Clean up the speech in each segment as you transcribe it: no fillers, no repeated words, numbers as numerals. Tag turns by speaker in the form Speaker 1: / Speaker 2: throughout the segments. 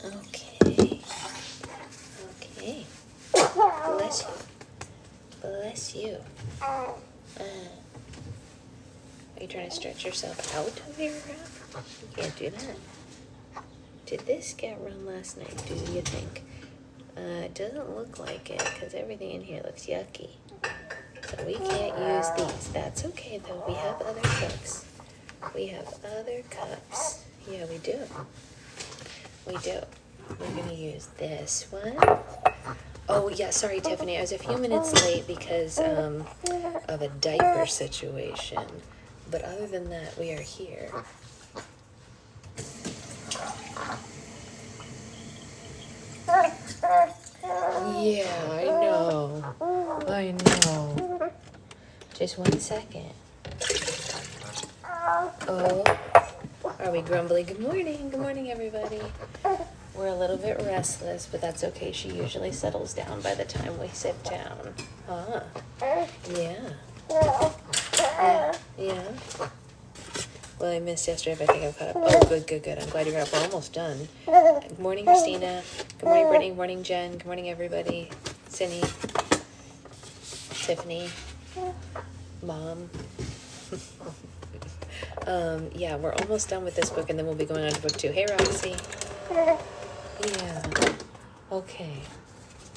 Speaker 1: Okay. Okay. Bless you. Bless you. Are you trying to stretch yourself out of your wrap? You can't do that. Did this get run last night, do you think? It doesn't look like it, because everything in here looks yucky. So we can't use these. That's okay, though. We have other cups. We have other cups. Yeah, we do. We do. We're going to use this one. Oh, yeah, sorry, Tiffany. I was a few minutes late because of a diaper situation. But other than that, we are here. Yeah, I know. I know. Just 1 second. Oh, are we grumbly? Good morning. Good morning, everybody. We're a little bit restless, but that's okay. She usually settles down by the time we sit down. Huh? Yeah. Yeah. Well, I missed yesterday, but I think I've caught up. Oh, good. I'm glad you're up. We're almost done. Good morning, Christina. Good morning, Brittany. Good morning, Jen. Good morning, everybody. Cindy. Tiffany. Mom. Yeah, we're almost done with this book, and then we'll be going on to book 2. Hey, Roxy. Yeah. Okay.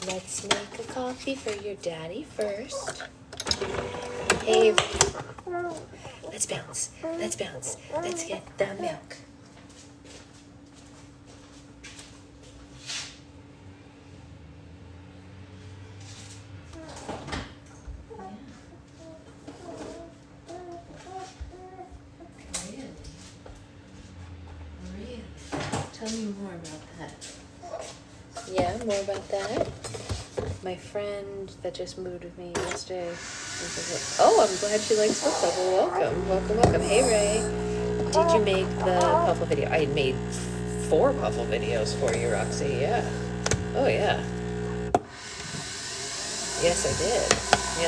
Speaker 1: Let's make a coffee for your daddy first. Hey. Let's bounce. Let's bounce. Let's get the milk. Really? Tell me more about that. Yeah, more about that. My friend that just moved with me yesterday. Oh, I'm glad she likes book club. Well, welcome. Hey, Ray. Did you make the puffle video? I made 4 puffle videos for you, Roxy. Yeah. Oh, yeah. Yes, I did. I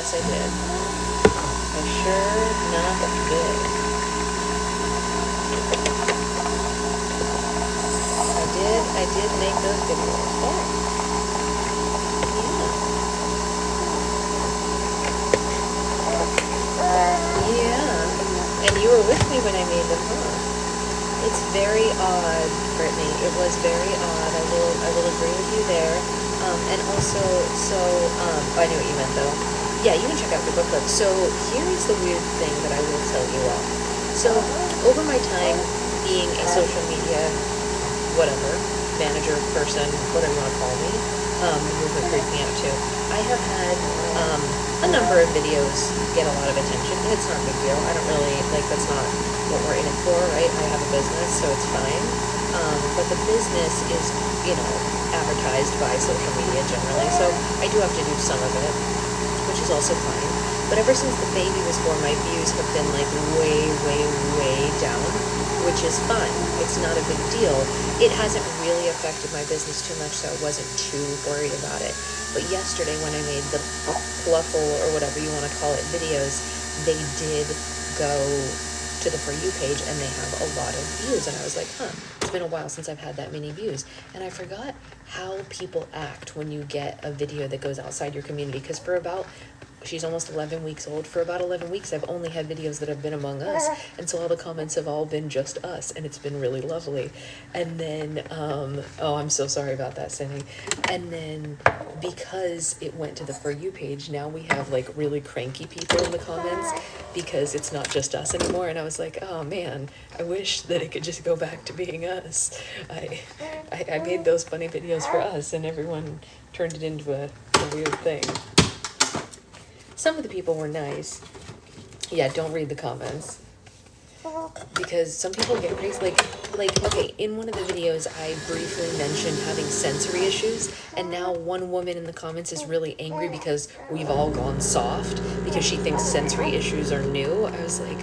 Speaker 1: sure enough did. I did make those videos. Yeah. And you were with me when I made them, huh? It's very odd, Brittany. It was very odd. I will agree with you there. And also, I knew what you meant though. Yeah, you can check out the book club. So here is the weird thing that I will tell you all. So over my time being a social media, whatever, manager, person, whatever you want to call me, movement creeps me out too. I have had a number of videos get a lot of attention, and it's not a big deal. I don't really, that's not what we're in it for, right? I have a business, so it's fine. But the business is, advertised by social media generally, so I do have to do some of it, which is also fine. But ever since the baby was born, my views have been way down, which is fine. It's not a big deal. It hasn't really affected my business too much, so I wasn't too worried about it. But yesterday when I made the Fluffle, or whatever you want to call it, videos, they did go to the For You page, and they have a lot of views. And I was like, it's been a while since I've had that many views. And I forgot how people act when you get a video that goes outside your community, because she's almost 11 weeks old. For about 11 weeks, I've only had videos that have been Among Us. And so all the comments have all been just us. And it's been really lovely. And then, I'm so sorry about that, Cindy. And then because it went to the For You page, now we have really cranky people in the comments because it's not just us anymore. And I was like, oh man, I wish that it could just go back to being us. I made those funny videos for us, and everyone turned it into a weird thing. Some of the people were nice. Yeah, don't read the comments. Because some people get crazy. Okay, in one of the videos, I briefly mentioned having sensory issues, and now one woman in the comments is really angry because we've all gone soft because she thinks sensory issues are new. I was like,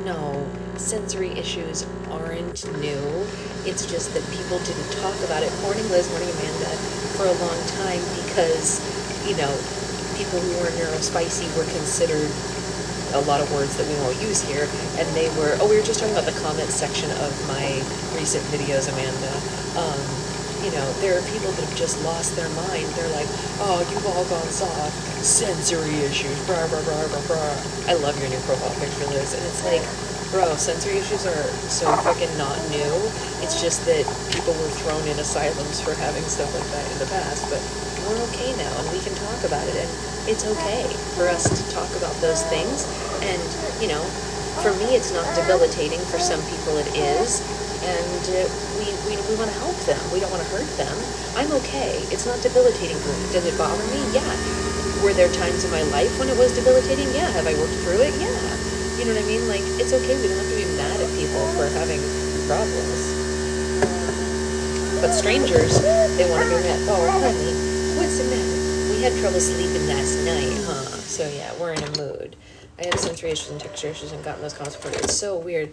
Speaker 1: no, sensory issues aren't new. It's just that people didn't talk about it. Morning, Liz. Morning, Amanda. For a long time because, people who were neurospicy were considered a lot of words that we won't use here, and we were just talking about the comment section of my recent videos, Amanda. You know, there are people that have just lost their mind. They're like, oh, you've all gone soft. Sensory issues. Blah, blah, blah, blah, blah. I love your new profile picture, Liz. And it's like, bro, sensory issues are so freaking not new. It's just that people were thrown in asylums for having stuff like that in the past. But we're okay now, and we can talk about it. And it's okay for us to talk about those things. And, you know, for me, it's not debilitating. For some people, it is. And we want to help them. We don't want to hurt them. I'm okay. It's not debilitating for me. Does it bother me? Yeah. Were there times in my life when it was debilitating? Yeah. Have I worked through it? Yeah. You know what I mean? Like, it's okay. We don't have to be mad at people for having problems. But strangers, they want to be mad. Oh, honey, what's the matter? We had trouble sleeping last night, huh? So yeah, we're in a mood. I have sensory issues and texture issues and gotten those comments before. It's so weird.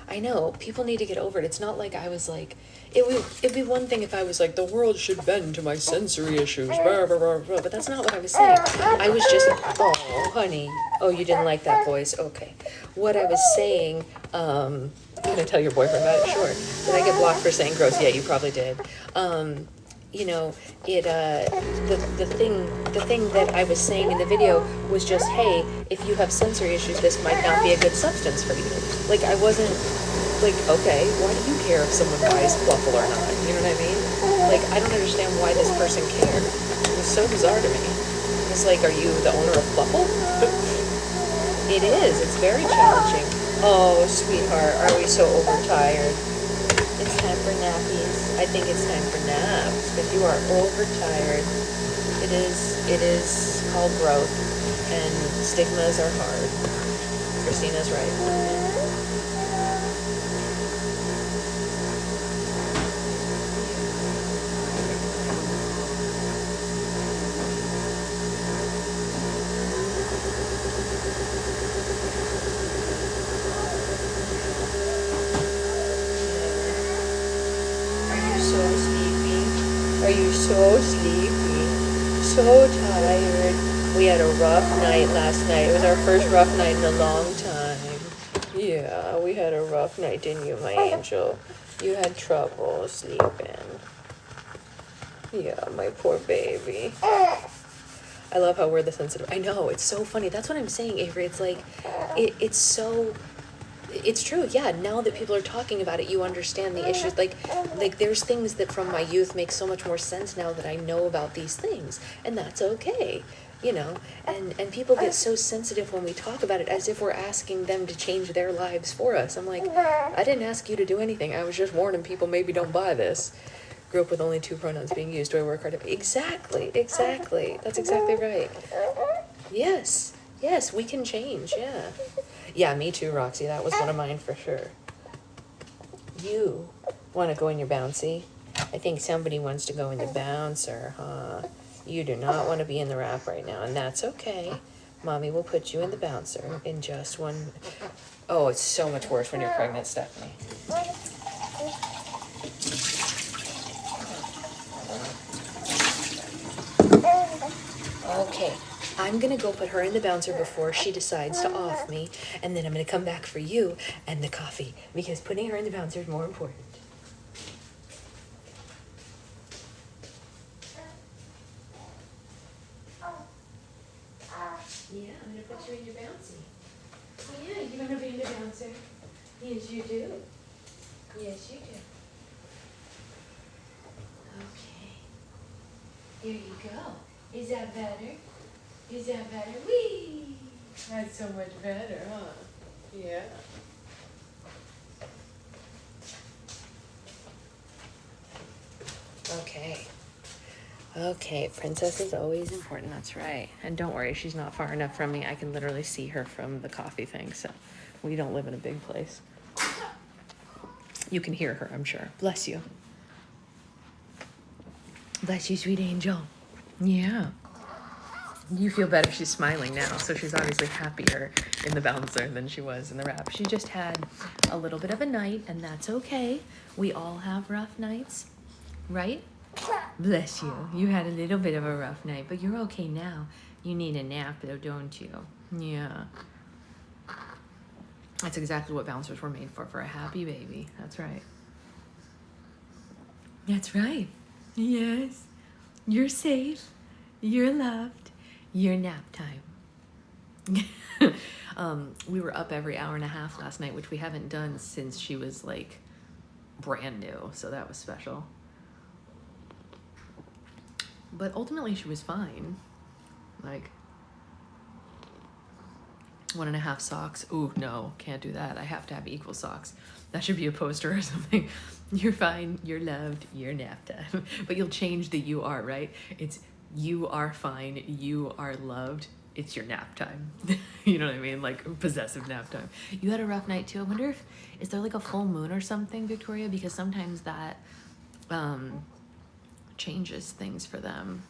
Speaker 1: I know, people need to get over it. It's not like I was like, it'd be one thing if I was like, the world should bend to my sensory issues, blah, blah, blah, blah. But that's not what I was saying. I was just, oh, honey. Oh, you didn't like that voice? Okay. What I was saying, I'm going to tell your boyfriend about it, sure. Did I get blocked for saying gross? Yeah, you probably did. You know, the thing that I was saying in the video was just, hey, if you have sensory issues, this might not be a good substance for you. Like, I wasn't like, okay, why do you care if someone buys Fluffle or not? You know what I mean? Like, I don't understand why this person cared. It was so bizarre to me. It's like, are you the owner of Fluffle? It is. It's very challenging. Oh, sweetheart, are we so overtired? It's time for nappies. I think it's time for naps, because you are overtired. It is called growth, and stigmas are hard. Christina's right. So sleepy, so tired. We had a rough night last night. It was our first rough night in a long time. Yeah, we had a rough night, didn't you, my angel? You had trouble sleeping. Yeah, my poor baby. I love how we're the sensitive. I know, it's so funny. That's what I'm saying, Avery. It's like, it's so... It's true, yeah. Now that people are talking about it, you understand the issues. Like there's things that from my youth make so much more sense now that I know about these things, and that's okay, you know. And people get so sensitive when we talk about it, as if we're asking them to change their lives for us. I'm like, I didn't ask you to do anything. I was just warning people maybe don't buy this. Grew up with only 2 pronouns being used. Do I work hard? Exactly. That's exactly right. Yes, we can change. Yeah. Yeah, me too, Roxy. That was one of mine for sure. You want to go in your bouncy? I think somebody wants to go in the bouncer, huh? You do not want to be in the wrap right now, and that's okay. Mommy will put you in the bouncer in just one... Oh, it's so much worse when you're pregnant, Stephanie. Okay. I'm going to go put her in the bouncer before she decides to off me, and then I'm going to come back for you and the coffee, because putting her in the bouncer is more important. Yeah, I'm going to put you in your bouncy. Oh, yeah, you're going to be in the bouncer. Yes, you do. Yes, you do. Okay. Here you go. Is that better? Is that better? Whee! That's so much better, huh? Yeah. Okay, princess is always important, that's right. And don't worry, she's not far enough from me. I can literally see her from the coffee thing, so we don't live in a big place. You can hear her, I'm sure. Bless you. Bless you, sweet angel. Yeah. You feel better. She's smiling now, so she's obviously happier in the bouncer than she was in the wrap. She just had a little bit of a night, and that's okay. We all have rough nights, right? Bless you. You had a little bit of a rough night, but you're okay now. You need a nap, though, don't you? Yeah. That's exactly what bouncers were made for a happy baby. That's right. That's right. Yes. You're safe. You're loved. You're nap time. We were up every hour and a half last night, which we haven't done since she was like brand new. So that was special. But ultimately she was fine. Like 1.5 socks. Ooh, no, can't do that. I have to have equal socks. That should be a poster or something. You're fine, you're loved, you're nap time. But you'll change the you are, right? It's you are fine, you are loved, it's your nap time. You know what I mean? Like possessive nap time. You had a rough night too. I wonder if, is there like a full moon or something, Victoria? Because sometimes that changes things for them.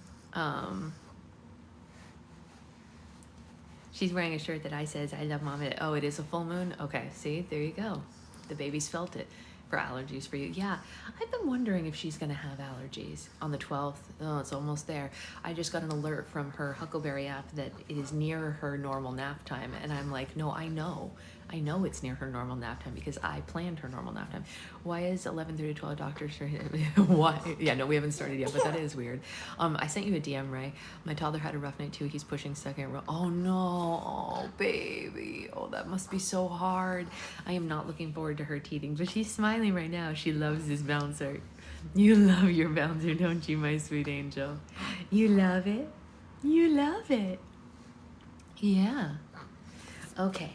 Speaker 1: She's wearing a shirt that I says, I love mom. Oh, it is a full moon? Okay, see, there you go. The baby's felt it. For allergies for you. Yeah, I've been wondering if she's gonna have allergies on the 12th. Oh, it's almost there. I just got an alert from her Huckleberry app that it is near her normal nap time. And I'm like, no, I know it's near her normal nap time because I planned her normal nap time. Why is 11 through 12 doctors? Why? Yeah, no, we haven't started yet, but that is weird. I sent you a DM, Ray. My toddler had a rough night too. He's pushing second row. Oh no, oh baby. Oh, that must be so hard. I am not looking forward to her teething, but she's smiling right now. She loves this bouncer. You love your bouncer, don't you, my sweet angel? You love it? You love it. Yeah. Okay.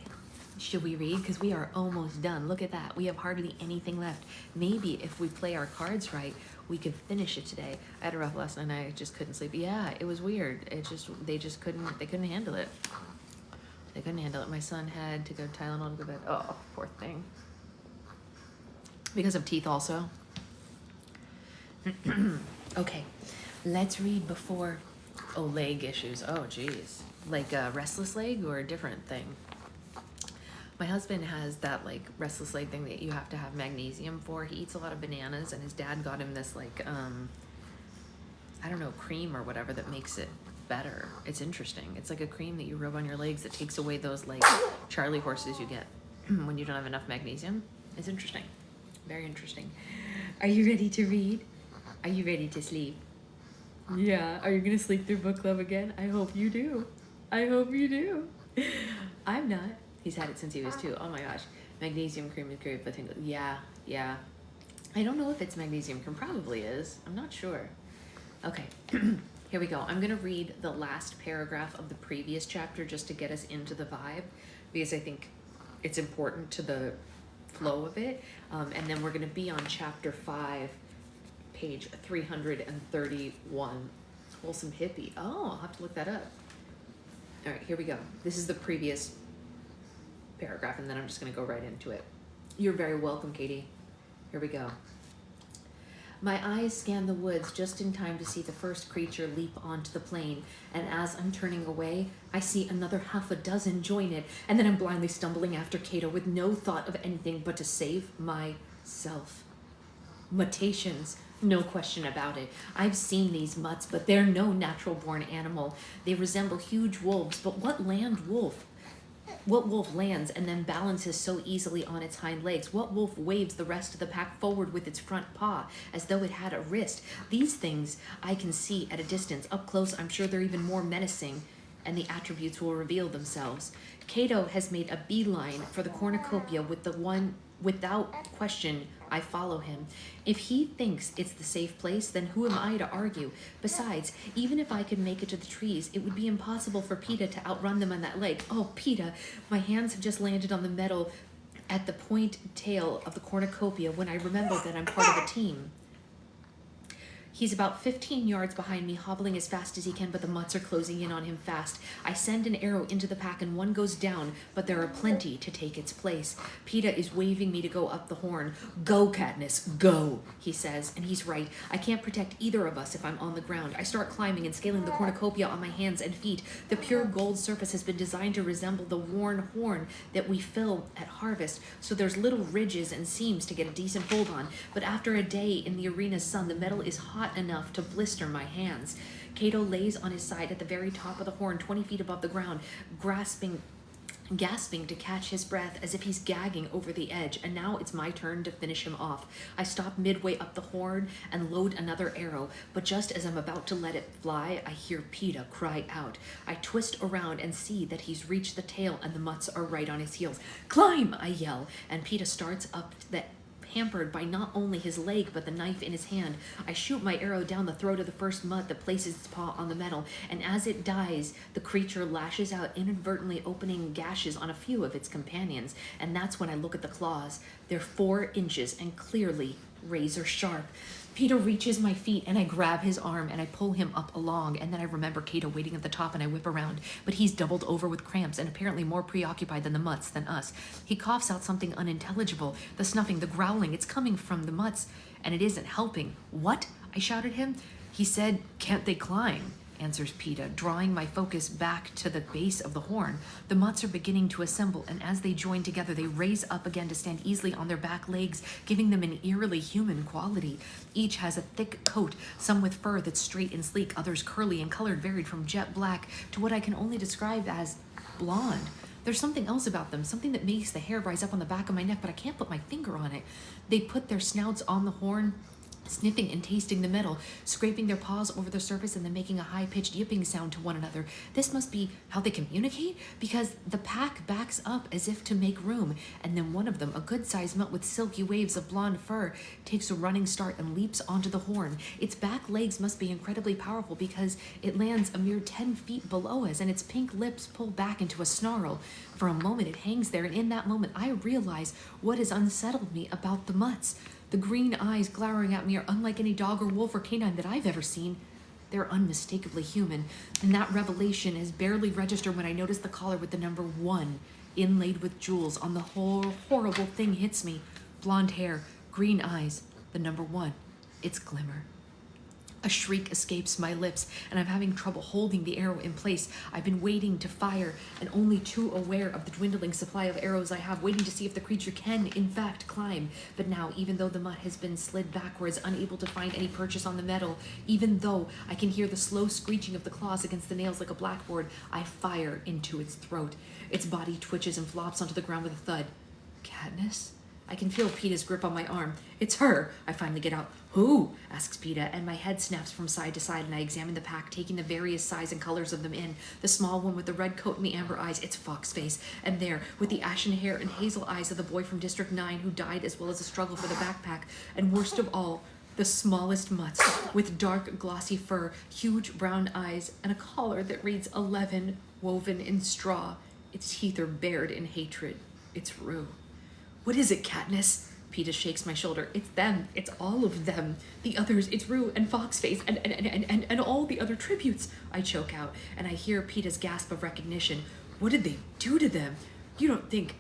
Speaker 1: Should we read? Because we are almost done. Look at that. We have hardly anything left. Maybe if we play our cards right, we could finish it today. I had a rough last night. I just couldn't sleep. Yeah, it was weird. They couldn't handle it. They couldn't handle it. My son had to go Tylenol to go to bed. Oh, poor thing. Because of teeth also. Okay, let's read before. Oh, leg issues. Oh, geez. Like a restless leg or a different thing? My husband has that like restless leg thing that you have to have magnesium for. He eats a lot of bananas and his dad got him this like, I don't know, cream or whatever that makes it better. It's interesting. It's like a cream that you rub on your legs that takes away those like Charlie horses you get when you don't have enough magnesium. It's interesting. Very interesting. Are you ready to read? Are you ready to sleep? Yeah. Are you going to sleep through book club again? I hope you do. I hope you do. I'm not. He's had it since he was 2. Oh my gosh. Magnesium cream is great, but yeah. I don't know if it's magnesium cream. Probably is. I'm not sure. Okay. Here we go. I'm going to read the last paragraph of the previous chapter just to get us into the vibe because I think it's important to the flow of it. And then we're going to be on chapter 5, page 331. Wholesome hippie. Oh, I'll have to look that up. All right, here we go. This is the previous paragraph, and then I'm just going to go right into it. You're very welcome, Katie. Here we go. My eyes scan the woods just in time to see the first creature leap onto the plain, and as I'm turning away, I see another half a dozen join it, and then I'm blindly stumbling after Cato with no thought of anything but to save myself. Mutations, no question about it. I've seen these mutts, but they're no natural-born animal. They resemble huge wolves, but what land wolf? What wolf lands and then balances so easily on its hind legs? What wolf waves the rest of the pack forward with its front paw as though it had a wrist? These things I can see at a distance. Up close, I'm sure they're even more menacing, and the attributes will reveal themselves. Cato has made a beeline for the cornucopia with the one. Without question, I follow him. If he thinks it's the safe place, then who am I to argue? Besides, even if I could make it to the trees, it would be impossible for PETA to outrun them on that leg. Oh, PETA, my hands have just landed on the metal at the point tail of the cornucopia when I remember that I'm part of a team. He's about 15 yards behind me, hobbling as fast as he can, but the mutts are closing in on him fast. I send an arrow into the pack and one goes down, but there are plenty to take its place. PETA is waving me to go up the horn. Go, Katniss, go, he says, and he's right. I can't protect either of us if I'm on the ground. I start climbing and scaling the cornucopia on my hands and feet. The pure gold surface has been designed to resemble the worn horn that we fill at harvest, so there's little ridges and seams to get a decent hold on. But after a day in the arena's sun, the metal is hot enough to blister my hands. Cato lays on his side at the very top of the horn, 20 feet above the ground, grasping
Speaker 2: gasping to catch his breath as if he's gagging over the edge, and now it's my turn to finish him off. I stop midway up the horn and load another arrow, but just as I'm about to let it fly, I hear PETA cry out. I twist around and see that he's reached the tail and the mutts are right on his heels. "Climb!" I yell, and PETA starts up the hampered by not only his leg but the knife in his hand. I shoot my arrow down the throat of the first mutt that places its paw on the metal, and as it dies, the creature lashes out, inadvertently opening gashes on a few of its companions, and that's when I look at the claws. They're 4 inches and clearly razor sharp. PETA reaches my feet and I grab his arm and I pull him up along, and then I remember Cato waiting at the top and I whip around, but he's doubled over with cramps and apparently more preoccupied than the mutts than us. He coughs out something unintelligible, the snuffing, the growling, it's coming from the mutts and it isn't helping. "What?" I shouted him. "He said, can't they climb?" answers PETA, drawing my focus back to the base of the horn. The mutts are beginning to assemble, and as they join together, they raise up again to stand easily on their back legs, giving them an eerily human quality. Each has a thick coat, some with fur that's straight and sleek, others curly and colored, varied from jet black to what I can only describe as blonde. There's something else about them, something that makes the hair rise up on the back of my neck, but I can't put my finger on it. They put their snouts on the horn, sniffing and tasting the metal, scraping their paws over the surface and then making a high-pitched yipping sound to one another. This must be how they communicate, because the pack backs up as if to make room, and then one of them, a good-sized mutt with silky waves of blonde fur, takes a running start and leaps onto the horn. Its back legs must be incredibly powerful because it lands a mere 10 feet below us, and its pink lips pull back into a snarl. For a moment it hangs there, and in that moment I realize what has unsettled me about the mutts. The green eyes glowering at me are unlike any dog or wolf or canine that I've ever seen. They're unmistakably human, and that revelation is barely registered when I notice the collar with the number 1 inlaid with jewels on the whole horrible thing hits me. Blonde hair, green eyes, the number 1. It's Glimmer. A shriek escapes my lips, and I'm having trouble holding the arrow in place. I've been waiting to fire, and only too aware of the dwindling supply of arrows I have, waiting to see if the creature can, in fact, climb. But now, even though the mutt has been slid backwards, unable to find any purchase on the metal, even though I can hear the slow screeching of the claws against the nails like a blackboard, I fire into its throat. Its body twitches and flops onto the ground with a thud. Katniss? I can feel PETA's grip on my arm. "It's her," I finally get out. "Who?" asks PETA, and my head snaps from side to side, and I examine the pack, taking the various size and colors of them in. The small one with the red coat and the amber eyes, it's Foxface. And there, with the ashen hair and hazel eyes of the boy from District 9 who died as well as the struggle for the backpack. And worst of all, the smallest mutts, with dark, glossy fur, huge brown eyes, and a collar that reads 11 woven in straw. Its teeth are bared in hatred. It's Rue. "What is it, Katniss?" PETA shakes my shoulder. "It's them. It's all of them. The others. It's Rue and Foxface and all the other tributes," I choke out, and I hear PETA's gasp of recognition. "What did they do to them? You don't think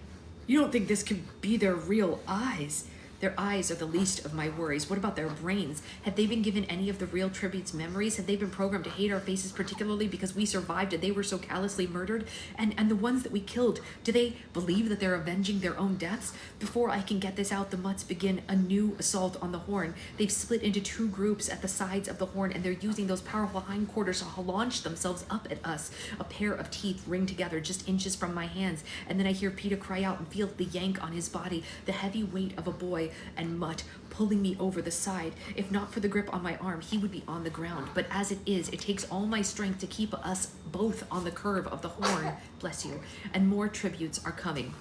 Speaker 2: this could be their real eyes?" Their eyes are the least of my worries. What about their brains? Had they been given any of the real tributes' memories? Had they been programmed to hate our faces particularly because we survived and they were so callously murdered? And the ones that we killed, do they believe that they're avenging their own deaths? Before I can get this out, the mutts begin a new assault on the horn. They've split into 2 groups at the sides of the horn, and they're using those powerful hindquarters to launch themselves up at us. A pair of teeth ring together just inches from my hands, and then I hear PETA cry out and feel the yank on his body, the heavy weight of a boy and mutt pulling me over the side. If not for the grip on my arm, he would be on the ground. But as it is, it takes all my strength to keep us both on the curve of the horn. Bless you. And more tributes are coming.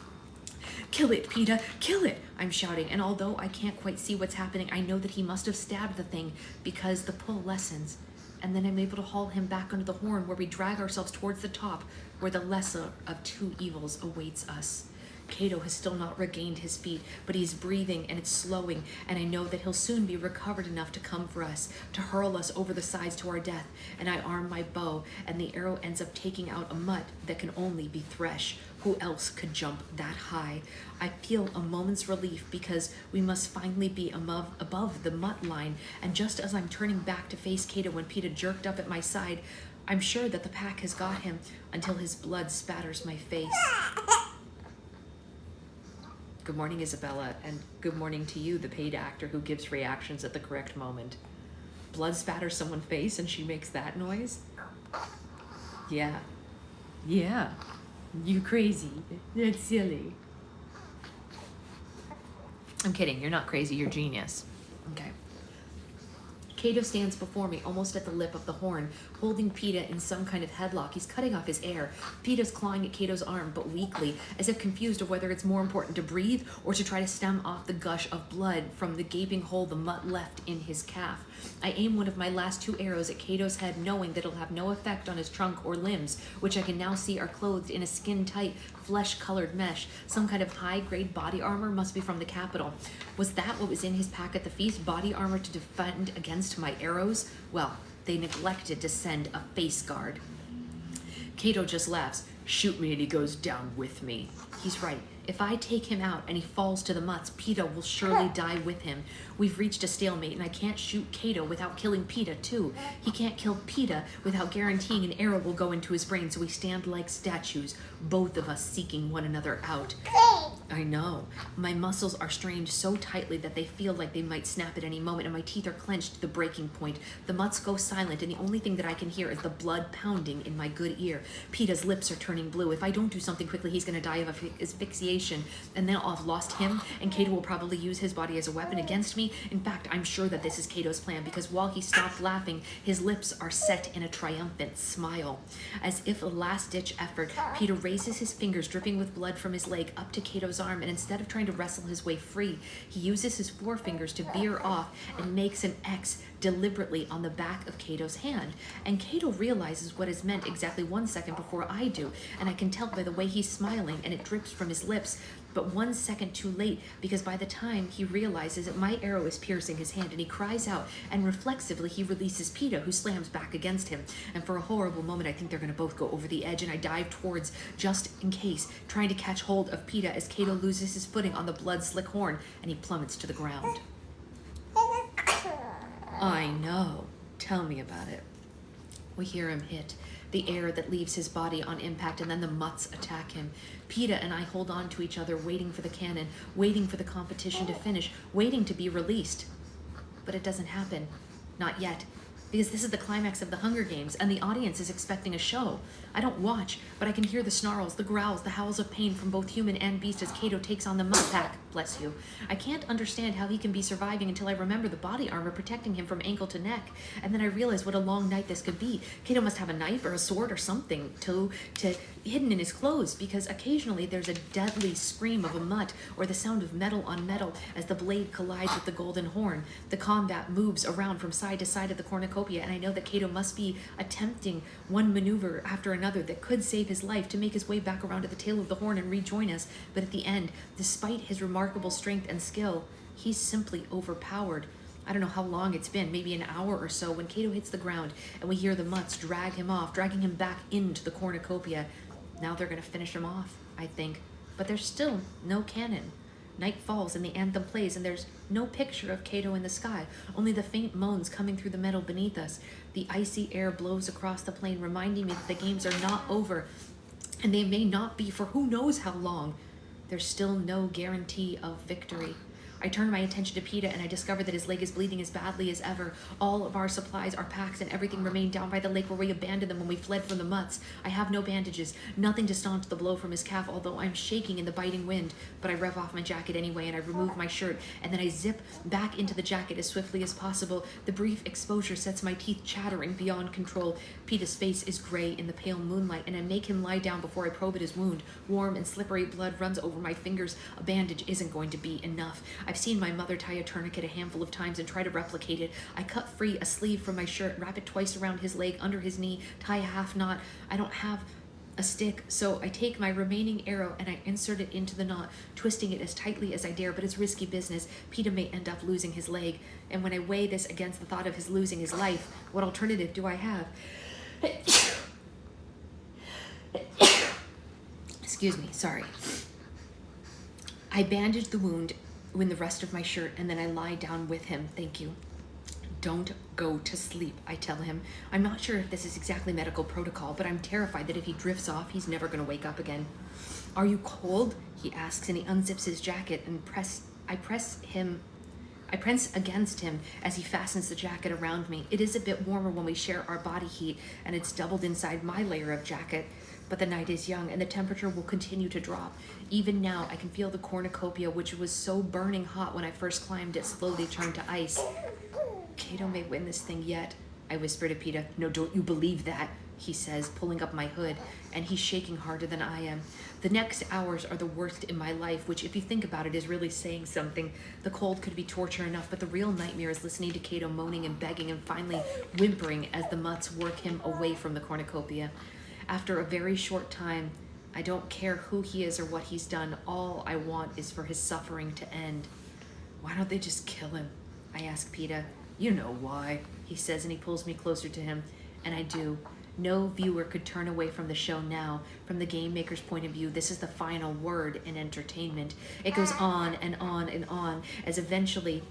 Speaker 2: "Kill it, PETA, kill it!" I'm shouting, and although I can't quite see what's happening, I know that he must have stabbed the thing because the pull lessens. And then I'm able to haul him back onto the horn, where we drag ourselves towards the top, where the lesser of 2 evils awaits us. Cato has still not regained his feet, but he's breathing and it's slowing, and I know that he'll soon be recovered enough to come for us, to hurl us over the sides to our death, and I arm my bow, and the arrow ends up taking out a mutt that can only be Thresh. Who else could jump that high? I feel a moment's relief because we must finally be above the mutt line, and just as I'm turning back to face Cato when PETA jerked up at my side, I'm sure that the pack has got him until his blood spatters my face. Good morning, Isabella, and good morning to you, the paid actor who gives reactions at the correct moment. Blood spatters someone's face and she makes that noise? Yeah. Yeah. You crazy. That's silly. I'm kidding. You're not crazy. You're genius. Okay. Kato stands before me, almost at the lip of the horn, holding Peta in some kind of headlock. He's cutting off his air. Peta's clawing at Kato's arm, but weakly, as if confused of whether it's more important to breathe or to try to stem off the gush of blood from the gaping hole the mutt left in his calf. I aim one of my last 2 arrows at Kato's head, knowing that it'll have no effect on his trunk or limbs, which I can now see are clothed in a skin-tight, flesh-colored mesh. Some kind of high-grade body armor, must be from the capital. Was that what was in his pack at the feast? Body armor to defend against my arrows? Well, they neglected to send a face guard. Kato just laughs. Shoot me and he goes down with me. He's right. If I take him out and he falls to the mutts, Peta will surely die with him. We've reached a stalemate, and I can't shoot Kato without killing Peta, too. He can't kill Peta without guaranteeing an arrow will go into his brain, so we stand like statues, both of us seeking one another out. I know. My muscles are strained so tightly that they feel like they might snap at any moment, and my teeth are clenched to the breaking point. The mutts go silent, and the only thing that I can hear is the blood pounding in my good ear. Peta's lips are turning blue. If I don't do something quickly, he's going to die of asphyxiation, and then I'll have lost him, and Kato will probably use his body as a weapon against me. In fact, I'm sure that this is Kato's plan, because while he stopped laughing, his lips are set in a triumphant smile. As if a last-ditch effort, Peta raises his fingers, dripping with blood from his leg, up to Kato's arm, and instead of trying to wrestle his way free, he uses his forefingers to veer off and makes an X deliberately on the back of Kato's hand. And Kato realizes what is meant exactly 1 second before I do, and I can tell by the way he's smiling, and it drips from his lips, but 1 second too late, because by the time he realizes that my arrow is piercing his hand, and he cries out, and reflexively he releases Peta, who slams back against him. And for a horrible moment, I think they're going to both go over the edge, and I dive towards, just in case, trying to catch hold of Peta as Kato loses his footing on the blood-slick horn, and he plummets to the ground. I know. Tell me about it. We hear him hit, the air that leaves his body on impact, and then the mutts attack him. Peta and I hold on to each other, waiting for the cannon, waiting for the competition to finish, waiting to be released. But it doesn't happen. Not yet. Because this is the climax of the Hunger Games, and the audience is expecting a show. I don't watch, but I can hear the snarls, the growls, the howls of pain from both human and beast as Kato takes on the mutt pack. Bless you. I can't understand how he can be surviving until I remember the body armor protecting him from ankle to neck, and then I realize what a long night this could be. Kato must have a knife or a sword or something to hidden in his clothes, because occasionally there's a deadly scream of a mutt or the sound of metal on metal as the blade collides with the golden horn. The combat moves around from side to side of the cornucopia, and I know that Kato must be attempting one maneuver after another that could save his life to make his way back around to the tail of the horn and rejoin us. But at the end, despite his remarkable strength and skill, he's simply overpowered. I don't know how long it's been, maybe an hour or so, when Kato hits the ground and we hear the mutts drag him off, dragging him back into the cornucopia. Now they're going to finish him off, I think. But there's still no cannon. Night falls and the anthem plays, and there's no picture of Kato in the sky, only the faint moans coming through the metal beneath us. The icy air blows across the plain, reminding me that the games are not over, and they may not be for who knows how long. There's still no guarantee of victory. I turn my attention to Peta, and I discover that his leg is bleeding as badly as ever. All of our supplies, our packs, and everything remain down by the lake where we abandoned them when we fled from the mutts. I have no bandages, nothing to staunch the blow from his calf, although I'm shaking in the biting wind. But I rev off my jacket anyway, and I remove my shirt, and then I zip back into the jacket as swiftly as possible. The brief exposure sets my teeth chattering beyond control. Peta's face is gray in the pale moonlight, and I make him lie down before I probe at his wound. Warm and slippery blood runs over my fingers. A bandage isn't going to be enough. I've seen my mother tie a tourniquet a handful of times and try to replicate it. I cut free a sleeve from my shirt, wrap it twice around his leg, under his knee, tie a half knot. I don't have a stick, so I take my remaining arrow and I insert it into the knot, twisting it as tightly as I dare, but it's risky business. Peta may end up losing his leg, and when I weigh this against the thought of his losing his life, what alternative do I have? Excuse me, sorry. I bandage the wound in the rest of my shirt, and then I lie down with him. Thank you. Don't go to sleep, I tell him. I'm not sure if this is exactly medical protocol, but I'm terrified that if he drifts off, he's never going to wake up again. Are you cold? He asks, and he unzips his jacket, and I press against him as he fastens the jacket around me. It is a bit warmer when we share our body heat, and it's doubled inside my layer of jacket. But the night is young, and the temperature will continue to drop. Even now, I can feel the cornucopia, which was so burning hot when I first climbed it, slowly turn to ice. Cato may win this thing yet, I whisper to Peeta. No, don't you believe that, he says, pulling up my hood, and he's shaking harder than I am. The next hours are the worst in my life, which, if you think about it, is really saying something. The cold could be torture enough, but the real nightmare is listening to Cato moaning and begging and finally whimpering as the mutts work him away from the cornucopia. After a very short time, I don't care who he is or what he's done. All I want is for his suffering to end. Why don't they just kill him? I ask Peeta. You know why, he says, and he pulls me closer to him. And I do. No viewer could turn away from the show now. From the game maker's point of view, this is the final word in entertainment. It goes on and on and on, as eventually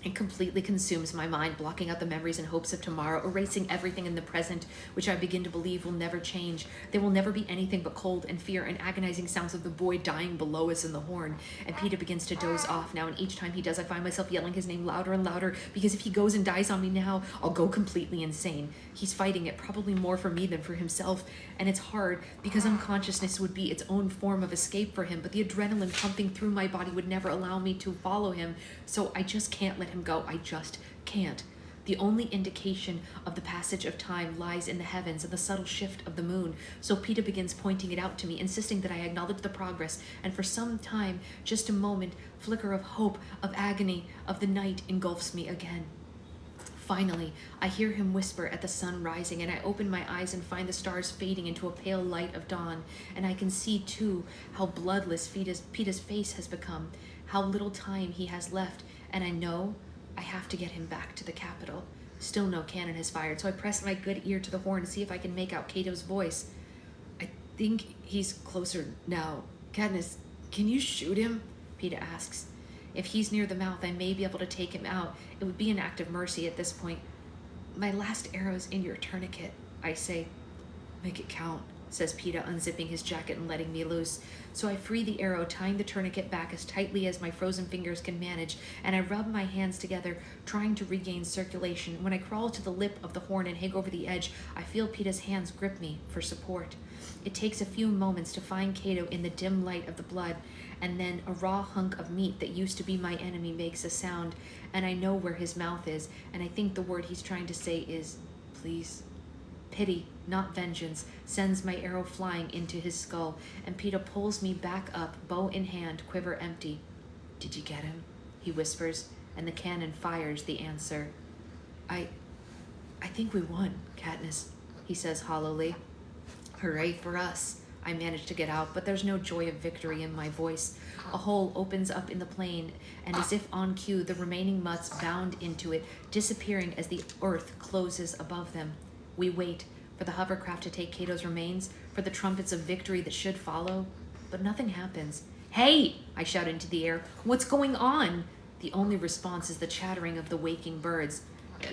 Speaker 2: it completely consumes my mind, blocking out the memories and hopes of tomorrow, erasing everything in the present, which I begin to believe will never change. There will never be anything but cold and fear and agonizing sounds of the boy dying below us in the horn. And Peeta begins to doze off now, and each time he does, I find myself yelling his name louder and louder, because if he goes and dies on me now, I'll go completely insane. He's fighting it, probably more for me than for himself, and it's hard, because unconsciousness would be its own form of escape for him, but the adrenaline pumping through my body would never allow me to follow him, so I just can't let him go. I just can't. The only indication of the passage of time lies in the heavens and the subtle shift of the moon, so Peeta begins pointing it out to me, insisting that I acknowledge the progress, and for some time, just a moment, flicker of hope, of agony, of the night engulfs me again. Finally, I hear him whisper at the sun rising, and I open my eyes and find the stars fading into a pale light of dawn, and I can see, too, how bloodless Peeta's face has become, how little time he has left, and I know I have to get him back to the capital. Still no cannon has fired, so I press my good ear to the horn to see if I can make out Cato's voice. I think he's closer now. Katniss, can you shoot him? Peeta asks. If he's near the mouth, I may be able to take him out. It would be an act of mercy at this point. My last arrow's in your tourniquet, I say. Make it count, says Peeta, unzipping his jacket and letting me loose. So I free the arrow, tying the tourniquet back as tightly as my frozen fingers can manage, and I rub my hands together, trying to regain circulation. When I crawl to the lip of the horn and hang over the edge, I feel Peeta's hands grip me for support. It takes a few moments to find Cato in the dim light of the blood, and then a raw hunk of meat that used to be my enemy makes a sound, and I know where his mouth is, and I think the word he's trying to say is, please. Pity, not vengeance, sends my arrow flying into his skull, and Peeta pulls me back up, bow in hand, quiver empty. Did you get him? He whispers, and the cannon fires the answer. I think we won, Katniss, he says hollowly. Hooray for us. I manage to get out, but there's no joy of victory in my voice. A hole opens up in the plain, and as if on cue, the remaining mutts bound into it, disappearing as the earth closes above them. We wait for the hovercraft to take Cato's remains, for the trumpets of victory that should follow, but nothing happens. Hey! I shout into the air. What's going on? The only response is the chattering of the waking birds.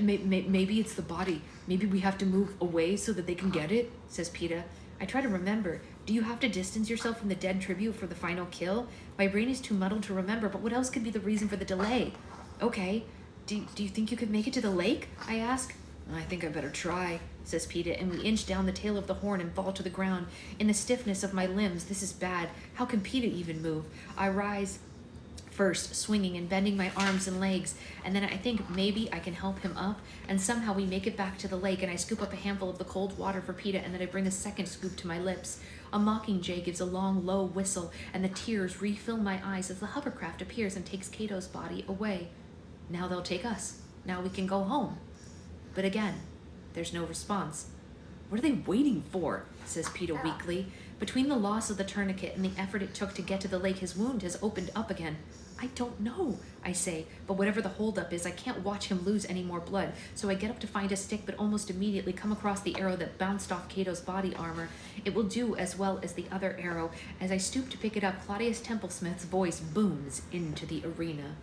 Speaker 2: Maybe it's the body. Maybe we have to move away so that they can get it, says Peeta. I try to remember. Do you have to distance yourself from the dead tribute for the final kill? My brain is too muddled to remember, but what else could be the reason for the delay? Okay. Do you think you could make it to the lake? I ask. I think I better try, says Peeta, and we inch down the tail of the horn and fall to the ground. In the stiffness of my limbs, this is bad. How can Peeta even move? I rise first, swinging and bending my arms and legs, and then I think maybe I can help him up, and somehow we make it back to the lake, and I scoop up a handful of the cold water for Peeta, and then I bring a second scoop to my lips. A mockingjay gives a long, low whistle, and the tears refill my eyes as the hovercraft appears and takes Cato's body away. Now they'll take us. Now we can go home. But again, there's no response. What are they waiting for? Says Peeta weakly. Between the loss of the tourniquet and the effort it took to get to the lake, his wound has opened up again. I don't know, I say, but whatever the holdup is, I can't watch him lose any more blood, so I get up to find a stick, but almost immediately come across the arrow that bounced off Cato's body armor. It will do as well as the other arrow. As I stoop to pick it up, Claudius Templesmith's voice booms into the arena.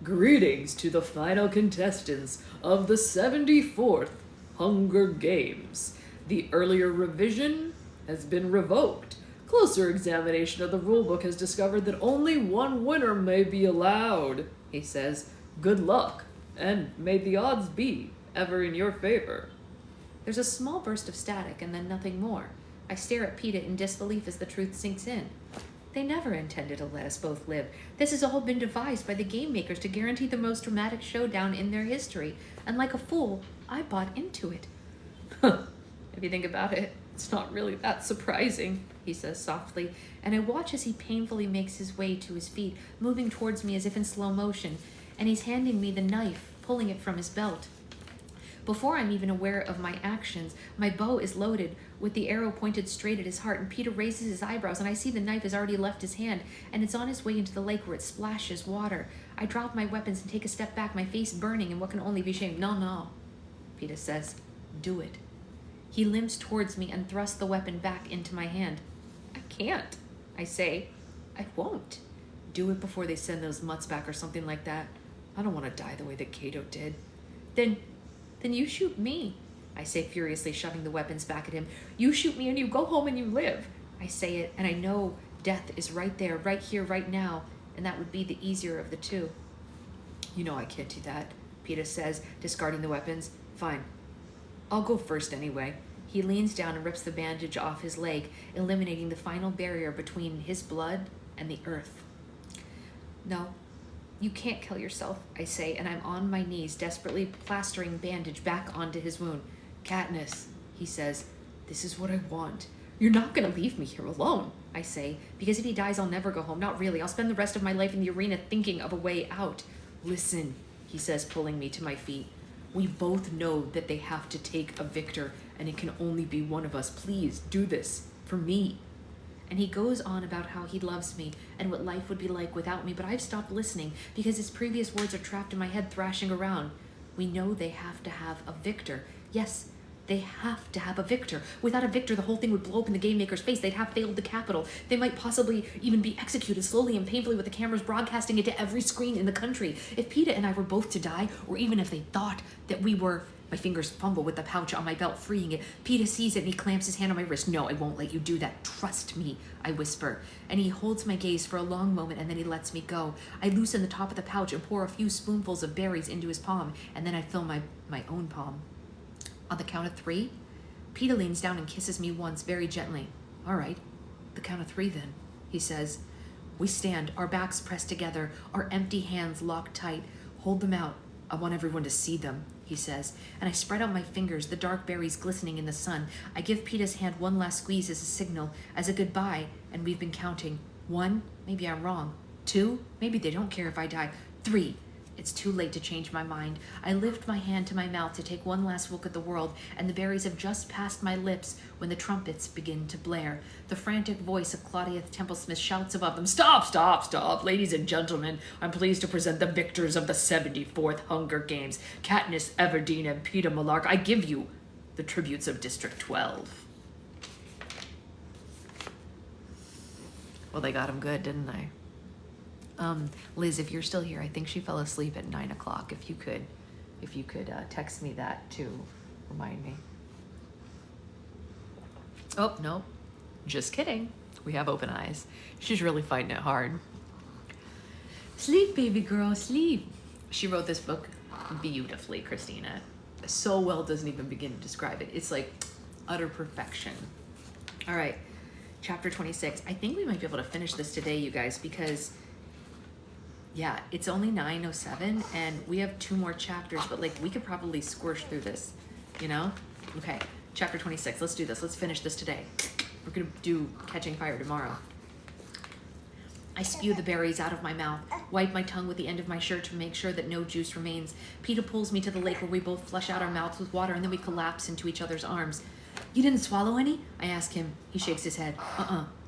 Speaker 3: Greetings to the final contestants of the 74th Hunger Games. The earlier revision has been revoked. Closer examination of the rulebook has discovered that only one winner may be allowed, he says. Good luck, and may the odds be ever in your favor.
Speaker 2: There's a small burst of static and then nothing more. I stare at Peeta in disbelief as the truth sinks in. They never intended to let us both live. This has all been devised by the game makers to guarantee the most dramatic showdown in their history. And like a fool, I bought into it. If you think about it, it's not really that surprising, he says softly, and I watch as he painfully makes his way to his feet, moving towards me as if in slow motion, and he's handing me the knife, pulling it from his belt. Before I'm even aware of my actions, my bow is loaded, with the arrow pointed straight at his heart, and Peeta raises his eyebrows, and I see the knife has already left his hand, and it's on its way into the lake where it splashes water. I drop my weapons and take a step back, my face burning in what can only be shame. No, Peeta says. Do it. He limps towards me and thrusts the weapon back into my hand. I can't, I say. I won't. Do it before they send those mutts back or something like that. I don't want to die the way that Cato did. Then you shoot me, I say furiously, shoving the weapons back at him. You shoot me and you go home and you live. I say it, and I know death is right there, right here, right now, and that would be the easier of the two. You know I can't do that, Peeta says, discarding the weapons. Fine. I'll go first anyway. He leans down and rips the bandage off his leg, eliminating the final barrier between his blood and the earth. No, you can't kill yourself, I say, and I'm on my knees, desperately plastering bandage back onto his wound. Katniss, he says, this is what I want. You're not going to leave me here alone, I say, because if he dies, I'll never go home. Not really. I'll spend the rest of my life in the arena thinking of a way out. Listen, he says, pulling me to my feet. We both know that they have to take a victor, and it can only be one of us. Please, do this. For me. And he goes on about how he loves me and what life would be like without me, but I've stopped listening because his previous words are trapped in my head, thrashing around. We know they have to have a victor. Yes, they have to have a victor. Without a victor, the whole thing would blow up in the game maker's face. They'd have failed the Capitol. They might possibly even be executed slowly and painfully with the cameras broadcasting it to every screen in the country. If Peeta and I were both to die, or even if they thought that we were... My fingers fumble with the pouch on my belt, freeing it. Peeta sees it and he clamps his hand on my wrist. No, I won't let you do that. Trust me, I whisper. And he holds my gaze for a long moment and then he lets me go. I loosen the top of the pouch and pour a few spoonfuls of berries into his palm, and then I fill my own palm. On the count of 3, Peeta leans down and kisses me once, very gently. All right, the count of 3 then, he says. We stand, our backs pressed together, our empty hands locked tight. Hold them out. I want everyone to see them, he says, and I spread out my fingers, the dark berries glistening in the sun. I give Peeta's hand one last squeeze as a signal, as a goodbye, and we've been counting. 1, maybe I'm wrong. 2, maybe they don't care if I die. 3, it's too late to change my mind. I lift my hand to my mouth to take one last look at the world, and the berries have just passed my lips when the trumpets begin to blare. The frantic voice of Claudia Templesmith shouts above them, Stop, stop, stop! Ladies and gentlemen, I'm pleased to present the victors of the 74th Hunger Games, Katniss Everdeen and Peeta Mellark. I give you the tributes of District 12. Well, they got him good, didn't they? Liz, if you're still here, I think she fell asleep at 9 o'clock. If you could text me that to remind me. Oh, no, just kidding. We have open eyes. She's really fighting it hard. Sleep, baby girl, sleep. She wrote this book beautifully, Christina. So well, doesn't even begin to describe it. It's like utter perfection. All right, chapter 26. I think we might be able to finish this today, you guys, because yeah, it's only 9:07 and we have 2 more chapters, but like we could probably squish through this, you know? Okay, chapter 26. Let's do this. Let's finish this today. We're gonna do Catching Fire tomorrow. I spew the berries out of my mouth, wipe my tongue with the end of my shirt to make sure that no juice remains. Peeta pulls me to the lake where we both flush out our mouths with water and then we collapse into each other's arms. You didn't swallow any? I ask him. He shakes his head.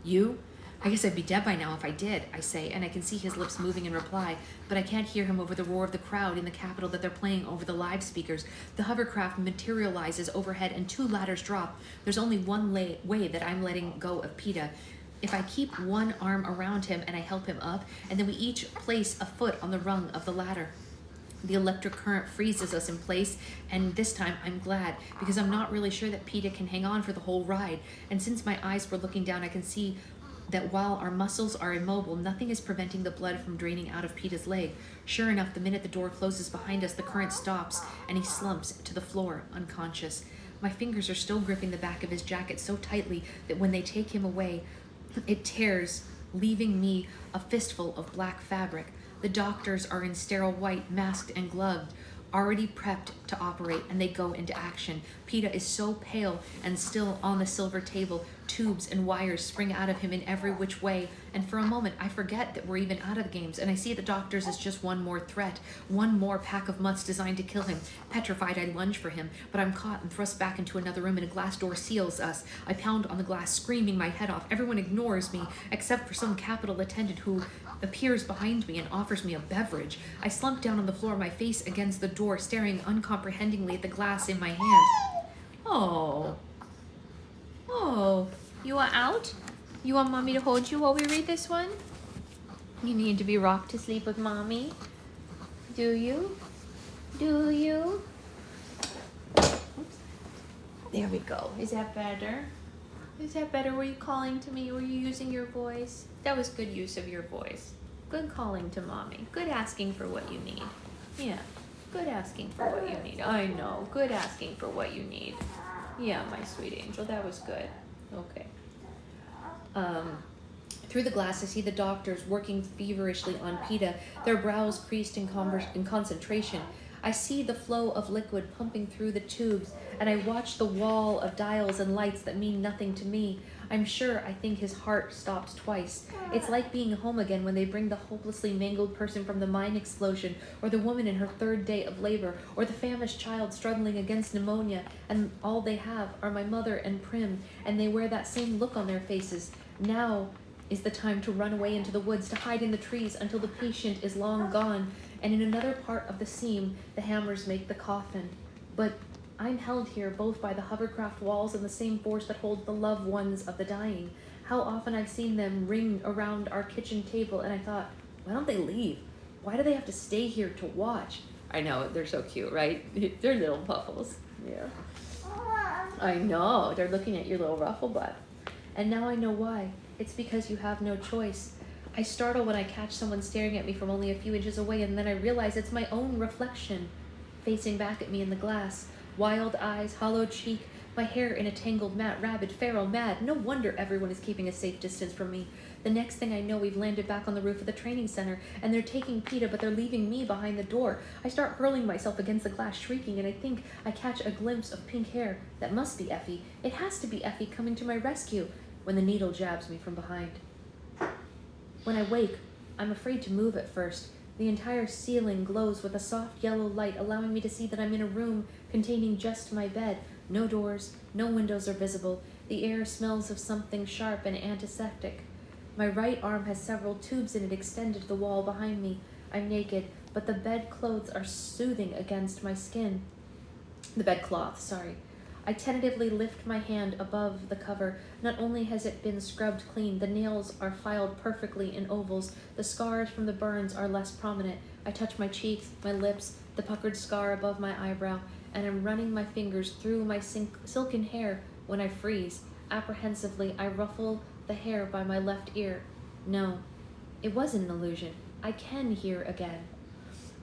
Speaker 2: You? I guess I'd be dead by now if I did, I say, and I can see his lips moving in reply, but I can't hear him over the roar of the crowd in the Capitol that they're playing over the live speakers. The hovercraft materializes overhead and 2 ladders drop. There's only one way that I'm letting go of Peeta. If I keep one arm around him and I help him up, and then we each place a foot on the rung of the ladder. The electric current freezes us in place, and this time I'm glad, because I'm not really sure that Peeta can hang on for the whole ride, and since my eyes were looking down, I can see that while our muscles are immobile, nothing is preventing the blood from draining out of Peeta's leg. Sure enough, the minute the door closes behind us, the current stops, and he slumps to the floor, unconscious. My fingers are still gripping the back of his jacket so tightly that when they take him away, it tears, leaving me a fistful of black fabric. The doctors are in sterile white, masked and gloved, already prepped to operate, and they go into action. Peeta is so pale and still on the silver table. Tubes and wires spring out of him in every which way, and for a moment I forget that we're even out of the games, and I see the doctors as just one more threat, one more pack of mutts designed to kill him. Petrified, I lunge for him, but I'm caught and thrust back into another room, and a glass door seals us. I pound on the glass, screaming my head off. Everyone ignores me, except for some Capitol attendant who appears behind me and offers me a beverage. I slump down on the floor, my face against the door, staring uncomprehendingly at the glass in my hand. Oh, you are out? You want mommy to hold you while we read this one? You need to be rocked to sleep with mommy? Do you? Do you? Oops. There we go. Is that better? Is that better? Were you calling to me? Were you using your voice? That was good use of your voice. Good calling to mommy. Good asking for what you need. Yeah. Good asking for what you need. I know. Good asking for what you need. Yeah, my sweet angel. That was good. Okay. Through the glass, I see the doctors working feverishly on Peeta, their brows creased in concentration. I see the flow of liquid pumping through the tubes, and I watch the wall of dials and lights that mean nothing to me. I'm sure I think his heart stops twice. It's like being home again when they bring the hopelessly mangled person from the mine explosion, or the woman in her 3rd day of labor, or the famished child struggling against pneumonia, and all they have are my mother and Prim, and they wear that same look on their faces. Now is the time to run away into the woods, to hide in the trees until the patient is long gone, and in another part of the seam, the hammers make the coffin. But I'm held here both by the hovercraft walls and the same force that holds the loved ones of the dying. How often I've seen them ring around our kitchen table, and I thought, why don't they leave? Why do they have to stay here to watch? I know, they're so cute, right? They're little puffles. Yeah. I know, they're looking at your little ruffle butt. And now I know why. It's because you have no choice. I startle when I catch someone staring at me from only a few inches away, and then I realize it's my own reflection facing back at me in the glass. Wild eyes, hollow cheek, my hair in a tangled mat, rabid, feral, mad. No wonder everyone is keeping a safe distance from me. The next thing I know, we've landed back on the roof of the training center, and they're taking Peeta, but they're leaving me behind the door. I start hurling myself against the glass, shrieking, and I think I catch a glimpse of pink hair. That must be Effie. It has to be Effie coming to my rescue, when the needle jabs me from behind. When I wake, I'm afraid to move at first. The entire ceiling glows with a soft yellow light, allowing me to see that I'm in a room containing just my bed. No doors, no windows are visible. The air smells of something sharp and antiseptic. My right arm has several tubes in it extended to the wall behind me. I'm naked, but the bedclothes are soothing against my skin. The bedcloth, sorry. I tentatively lift my hand above the cover. Not only has it been scrubbed clean, the nails are filed perfectly in ovals. The scars from the burns are less prominent. I touch my cheeks, my lips, the puckered scar above my eyebrow, and I'm running my fingers through my silken hair when I freeze. Apprehensively, I ruffle the hair by my left ear. No, it wasn't an illusion. I can hear again.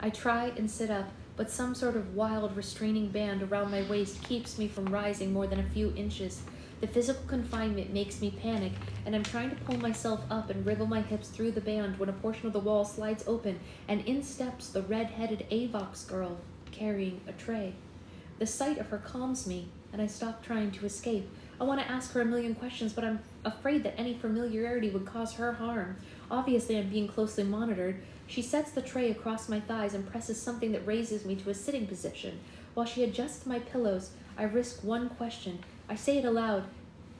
Speaker 2: I try and sit up, but some sort of wild restraining band around my waist keeps me from rising more than a few inches. The physical confinement makes me panic, and I'm trying to pull myself up and wriggle my hips through the band when a portion of the wall slides open, and in steps the red-headed Avox girl carrying a tray. The sight of her calms me, and I stop trying to escape. I want to ask her a million questions, but I'm afraid that any familiarity would cause her harm. Obviously, I'm being closely monitored. She sets the tray across my thighs and presses something that raises me to a sitting position. While she adjusts my pillows, I risk one question. I say it aloud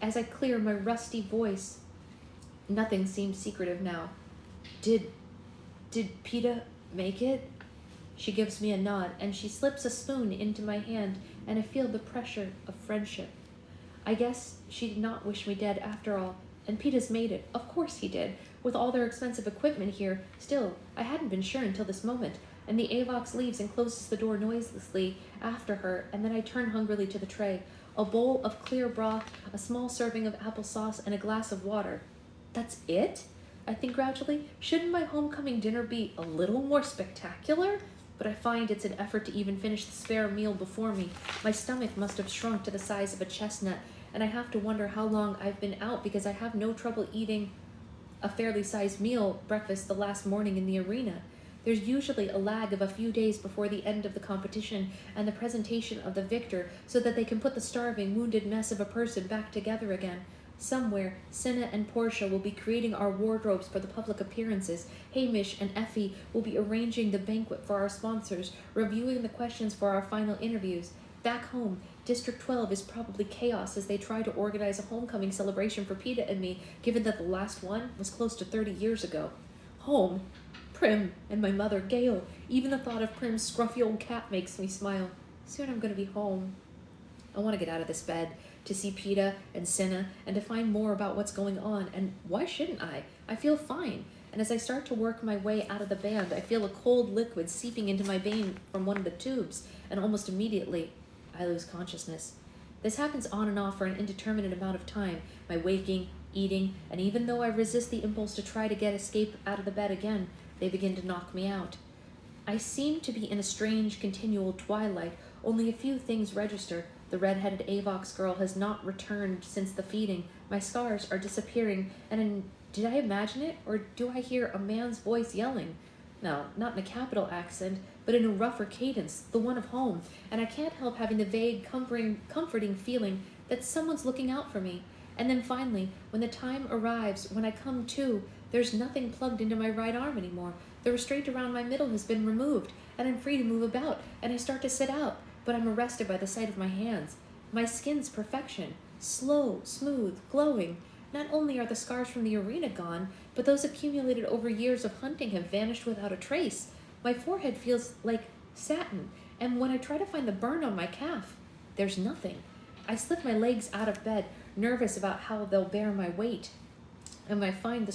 Speaker 2: as I clear my rusty voice. Nothing seems secretive now. Did Peeta make it? She gives me a nod, and she slips a spoon into my hand, and I feel the pressure of friendship. I guess she did not wish me dead after all, and Peeta's made it. Of course he did. With all their expensive equipment here, still, I hadn't been sure until this moment, and the Avox leaves and closes the door noiselessly after her, and then I turn hungrily to the tray. A bowl of clear broth, a small serving of applesauce, and a glass of water. That's it? I think grouchily. Shouldn't my homecoming dinner be a little more spectacular? but I find it's an effort to even finish the spare meal before me. My stomach must have shrunk to the size of a chestnut, and I have to wonder how long I've been out because I have no trouble eating a fairly sized meal breakfast the last morning in the arena. There's usually a lag of a few days before the end of the competition and the presentation of the victor so that they can put the starving, wounded mess of a person back together again. Somewhere, Cinna and Portia will be creating our wardrobes for the public appearances. Hamish and Effie will be arranging the banquet for our sponsors, reviewing the questions for our final interviews. Back home, District 12 is probably chaos as they try to organize a homecoming celebration for Peeta and me, given that the last one was close to 30 years ago. Home. Prim and my mother, Gail. Even the thought of Prim's scruffy old cat makes me smile. Soon I'm going to be home. I want to get out of this bed, to see Peeta and Cinna, and to find more about what's going on. And why shouldn't I? I feel fine. And as I start to work my way out of the band, I feel a cold liquid seeping into my vein from one of the tubes, and almost immediately, I lose consciousness. This happens on and off for an indeterminate amount of time, my waking, eating, and even though I resist the impulse to try to escape out of the bed again, they begin to knock me out. I seem to be in a strange, continual twilight. Only a few things register. The red-headed Avox girl has not returned since the feeding. My scars are disappearing, and did I imagine it, or do I hear a man's voice yelling? No, not in a capital accent, but in a rougher cadence, the one of home, and I can't help having the vague, comforting feeling that someone's looking out for me. And then finally, when the time arrives, when I come to, there's nothing plugged into my right arm anymore. The restraint around my middle has been removed, and I'm free to move about, and I start to sit out, but I'm arrested by the sight of my hands. My skin's perfection, slow, smooth, glowing. Not only are the scars from the arena gone, but those accumulated over years of hunting have vanished without a trace. My forehead feels like satin, and when I try to find the burn on my calf, there's nothing. I slip my legs out of bed, nervous about how they'll bear my weight, and I find them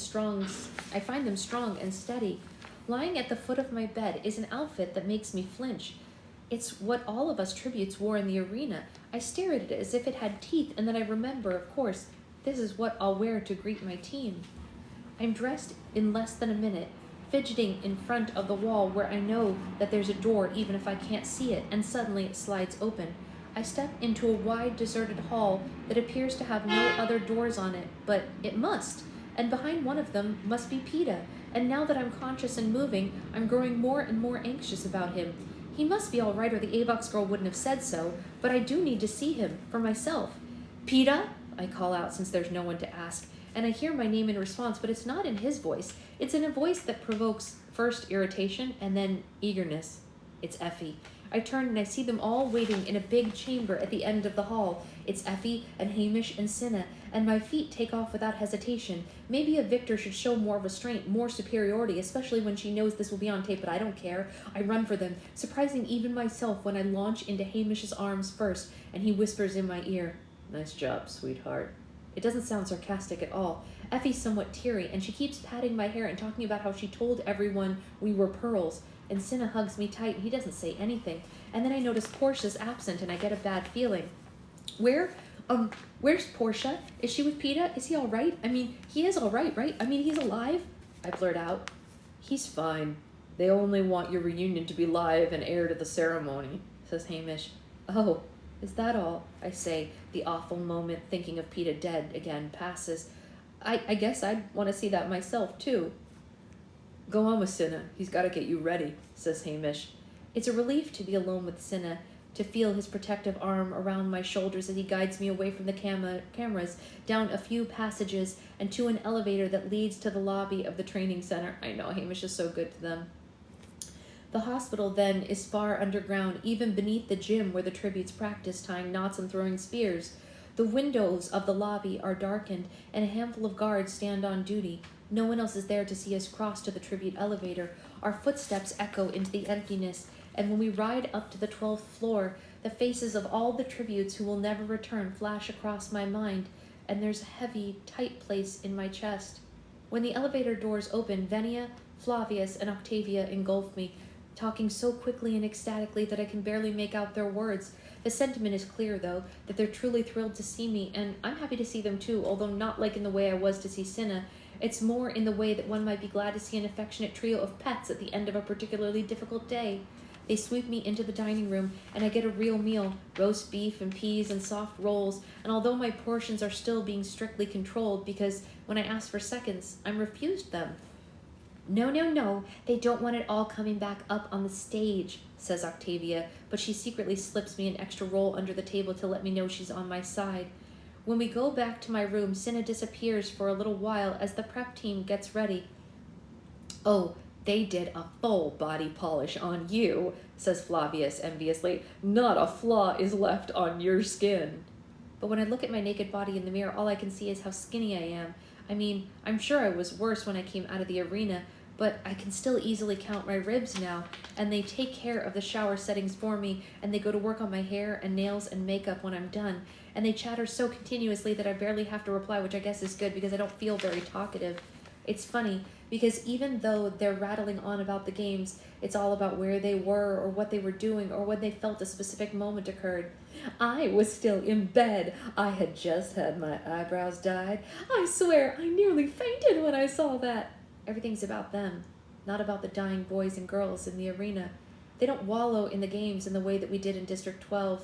Speaker 2: strong and steady. Lying at the foot of my bed is an outfit that makes me flinch. It's what all of us tributes wore in the arena. I stare at it as if it had teeth, and then I remember, of course, this is what I'll wear to greet my team. I'm dressed in less than a minute, fidgeting in front of the wall where I know that there's a door even if I can't see it, and suddenly it slides open. I step into a wide, deserted hall that appears to have no other doors on it, but it must, and behind one of them must be Peeta, and now that I'm conscious and moving, I'm growing more and more anxious about him. He must be all right, or the Avox girl wouldn't have said so, but I do need to see him, for myself. Peeta? I call out since there's no one to ask, and I hear my name in response, but it's not in his voice. It's in a voice that provokes first irritation and then eagerness. It's Effie. I turn and I see them all waiting in a big chamber at the end of the hall. It's Effie and Hamish and Cinna, and my feet take off without hesitation. Maybe a victor should show more restraint, more superiority, especially when she knows this will be on tape, but I don't care. I run for them, surprising even myself when I launch into Hamish's arms first, and he whispers in my ear, "Nice job, sweetheart." It doesn't sound sarcastic at all. Effie's somewhat teary, and she keeps patting my hair and talking about how she told everyone we were pearls. And Cinna hugs me tight, and he doesn't say anything. And then I notice Portia's absent, and I get a bad feeling. Where's Portia? Is she with Peeta? Is he all right? I mean, he is all right, right? I mean, he's alive? I blurt out. He's fine. They only want your reunion to be live and aired at the ceremony, says Hamish. Oh, is that all? I say. The awful moment thinking of Peeta dead again passes. I guess I'd want to see that myself, too. Go on with Cinna. He's got to get you ready, says Hamish. It's a relief to be alone with Cinna, to feel his protective arm around my shoulders as he guides me away from the cameras, down a few passages, and to an elevator that leads to the lobby of the training center. I know, Hamish is so good to them. The hospital, then, is far underground, even beneath the gym where the tributes practice tying knots and throwing spears. The windows of the lobby are darkened, and a handful of guards stand on duty. No one else is there to see us cross to the tribute elevator. Our footsteps echo into the emptiness, and when we ride up to the 12th floor, the faces of all the tributes who will never return flash across my mind, and there's a heavy, tight place in my chest. When the elevator doors open, Venia, Flavius, and Octavia engulf me, talking so quickly and ecstatically that I can barely make out their words. The sentiment is clear, though, that they're truly thrilled to see me, and I'm happy to see them too, although not like in the way I was to see Cinna. It's more in the way that one might be glad to see an affectionate trio of pets at the end of a particularly difficult day. They sweep me into the dining room, and I get a real meal, roast beef and peas and soft rolls, and although my portions are still being strictly controlled because when I ask for seconds, I'm refused them. No, no, no, they don't want it all coming back up on the stage, says Octavia, but she secretly slips me an extra roll under the table to let me know she's on my side. When we go back to my room, Cinna disappears for a little while as the prep team gets ready. Oh, they did a full body polish on you, says Flavius enviously. Not a flaw is left on your skin. But when I look at my naked body in the mirror, all I can see is how skinny I am. I mean, I'm sure I was worse when I came out of the arena, but I can still easily count my ribs now, and they take care of the shower settings for me, and they go to work on my hair and nails and makeup when I'm done, and they chatter so continuously that I barely have to reply, which I guess is good because I don't feel very talkative. It's funny, because even though they're rattling on about the games, it's all about where they were or what they were doing or when they felt a specific moment occurred. I was still in bed. I had just had my eyebrows dyed. I swear I nearly fainted when I saw that. Everything's about them, not about the dying boys and girls in the arena. They don't wallow in the games in the way that we did in District 12.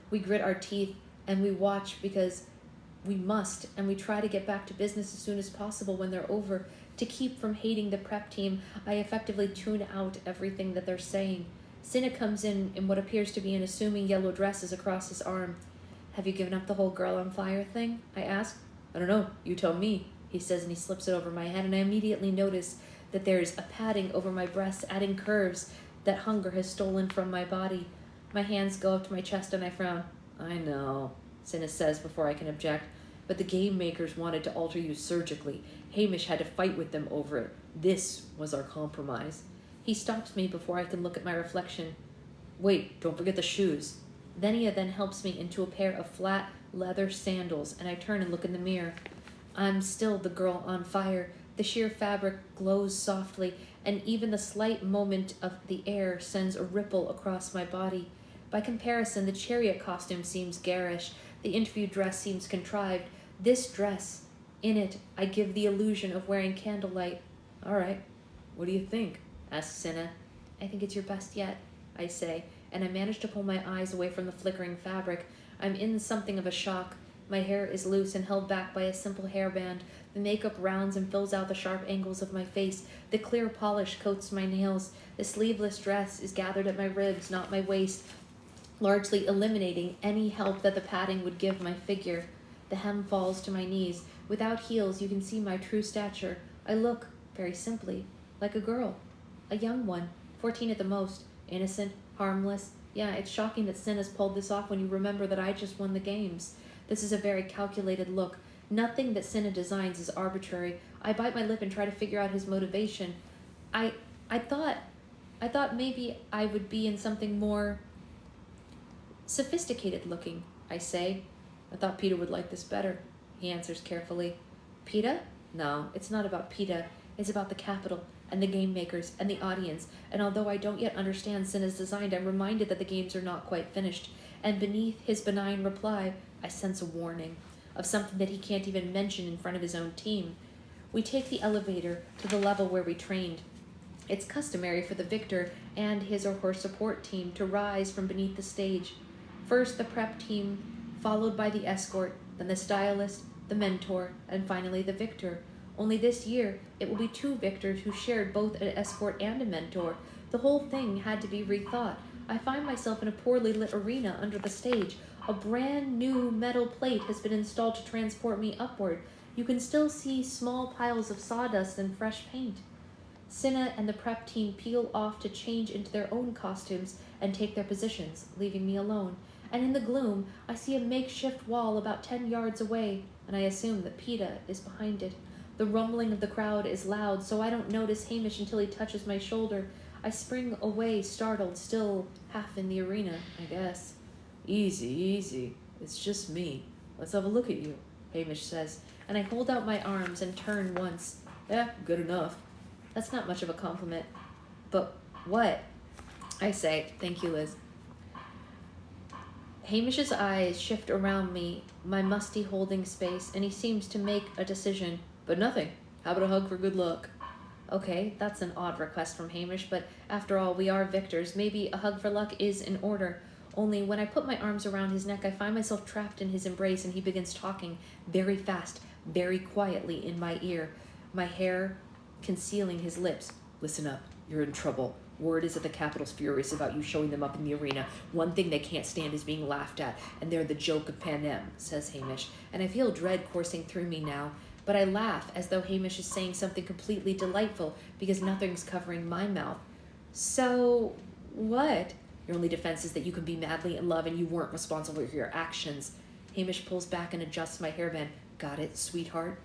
Speaker 2: We grit our teeth and we watch because we must, and we try to get back to business as soon as possible when they're over. To keep from hating the prep team, I effectively tune out everything that they're saying. Cinna comes in what appears to be an assuming yellow dresses across his arm. Have you given up the whole girl on fire thing? I ask. I don't know. You tell me, he says, and he slips it over my head, and I immediately notice that there's a padding over my breasts, adding curves that hunger has stolen from my body. My hands go up to my chest and I frown. I know, Cinna says before I can object, but the game makers wanted to alter you surgically. Hamish had to fight with them over it. This was our compromise. He stops me before I can look at my reflection. Wait, don't forget the shoes. Venia then helps me into a pair of flat leather sandals, and I turn and look in the mirror. I'm still the girl on fire. The sheer fabric glows softly, and even the slight movement of the air sends a ripple across my body. By comparison, the chariot costume seems garish. The interview dress seems contrived. This dress, in it, I give the illusion of wearing candlelight. All right, what do you think? Asks Cinna. I think it's your best yet, I say, and I manage to pull my eyes away from the flickering fabric. I'm in something of a shock. My hair is loose and held back by a simple hairband. The makeup rounds and fills out the sharp angles of my face. The clear polish coats my nails. The sleeveless dress is gathered at my ribs, not my waist, largely eliminating any help that the padding would give my figure. The hem falls to my knees. Without heels, you can see my true stature. I look, very simply, like a girl. A young one, 14 at the most, innocent, harmless. Yeah, it's shocking that Sin has pulled this off when you remember that I just won the games. This is a very calculated look. Nothing that Cinna designs is arbitrary. I bite my lip and try to figure out his motivation. I thought maybe I would be in something more sophisticated looking, I say. I thought Peeta would like this better, he answers carefully. Peeta? No, it's not about Peeta. It's about the Capitol and the game makers and the audience. And although I don't yet understand Cinna's design, I'm reminded that the games are not quite finished. And beneath his benign reply, I sense a warning of something that he can't even mention in front of his own team. We take the elevator to the level where we trained. It's customary for the victor and his or her support team to rise from beneath the stage. First the prep team, followed by the escort, then the stylist, the mentor, and finally the victor. Only this year, it will be two victors who shared both an escort and a mentor. The whole thing had to be rethought. I find myself in a poorly lit arena under the stage. A brand new metal plate has been installed to transport me upward. You can still see small piles of sawdust and fresh paint. Cinna and the prep team peel off to change into their own costumes and take their positions, leaving me alone. And in the gloom, I see a makeshift wall about 10 yards away, and I assume that Peeta is behind it. The rumbling of the crowd is loud, so I don't notice Hamish until he touches my shoulder. I spring away, startled, still half in the arena, I guess. Easy, easy. It's just me. Let's have a look at you, Hamish says, and I hold out my arms and turn once. Yeah, good enough. That's not much of a compliment. But what? I say, thank you, Liz. Hamish's eyes shift around me, my musty holding space, and he seems to make a decision. But nothing. How about a hug for good luck? Okay, that's an odd request from Hamish, but after all, we are victors. Maybe a hug for luck is in order. Only when I put my arms around his neck, I find myself trapped in his embrace, and he begins talking very fast, very quietly in my ear, my hair concealing his lips. Listen up, you're in trouble. Word is that the Capitol's furious about you showing them up in the arena. One thing they can't stand is being laughed at, and they're the joke of Panem, says Hamish, and I feel dread coursing through me now. But I laugh as though Hamish is saying something completely delightful because nothing's covering my mouth. So, what? Your only defense is that you can be madly in love and you weren't responsible for your actions. Hamish pulls back and adjusts my hairband. Got it, sweetheart?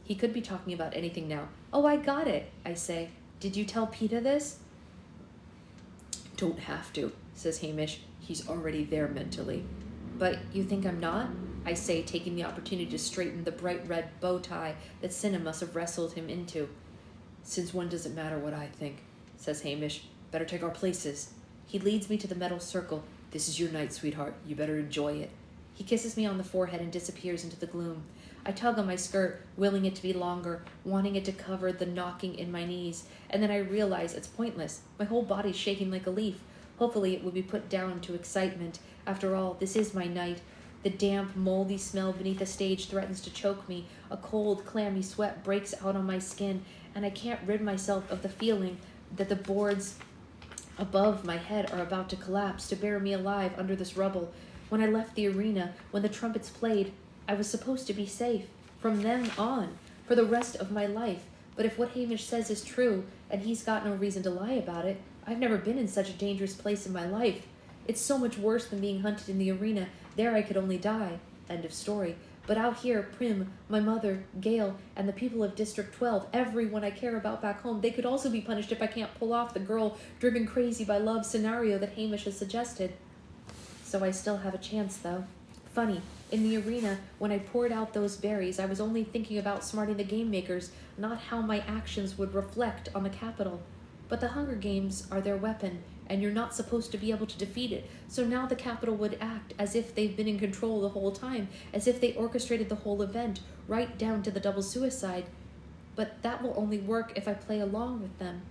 Speaker 2: He could be talking about anything now. Oh, I got it, I say. Did you tell Peeta this? Don't have to, says Hamish. He's already there mentally. But you think I'm not? I say, taking the opportunity to straighten the bright red bow tie that Cinna must have wrestled him into. Since when does it matter what I think, says Hamish. Better take our places. He leads me to the metal circle. This is your night, sweetheart. You better enjoy it. He kisses me on the forehead and disappears into the gloom. I tug on my skirt, willing it to be longer, wanting it to cover the knocking in my knees, and then I realize it's pointless. My whole body's shaking like a leaf. Hopefully it will be put down to excitement. After all, this is my night. The damp, moldy smell beneath the stage threatens to choke me. A cold, clammy sweat breaks out on my skin, and I can't rid myself of the feeling that the boards above my head are about to collapse to bury me alive under this rubble. When I left the arena, when the trumpets played, I was supposed to be safe. From then on, for the rest of my life. But if what Hamish says is true, and he's got no reason to lie about it, I've never been in such a dangerous place in my life. It's so much worse than being hunted in the arena. There I could only die. End of story. But out here, Prim, my mother, Gale, and the people of District 12, everyone I care about back home, they could also be punished if I can't pull off the girl driven crazy by love scenario that Hamish has suggested. So I still have a chance, though. Funny, in the arena, when I poured out those berries, I was only thinking about smarting the game makers, not how my actions would reflect on the Capitol. But the Hunger Games are their weapon, and you're not supposed to be able to defeat it. So now the Capitol would act as if they've been in control the whole time, as if they orchestrated the whole event, right down to the double suicide. But that will only work if I play along with them.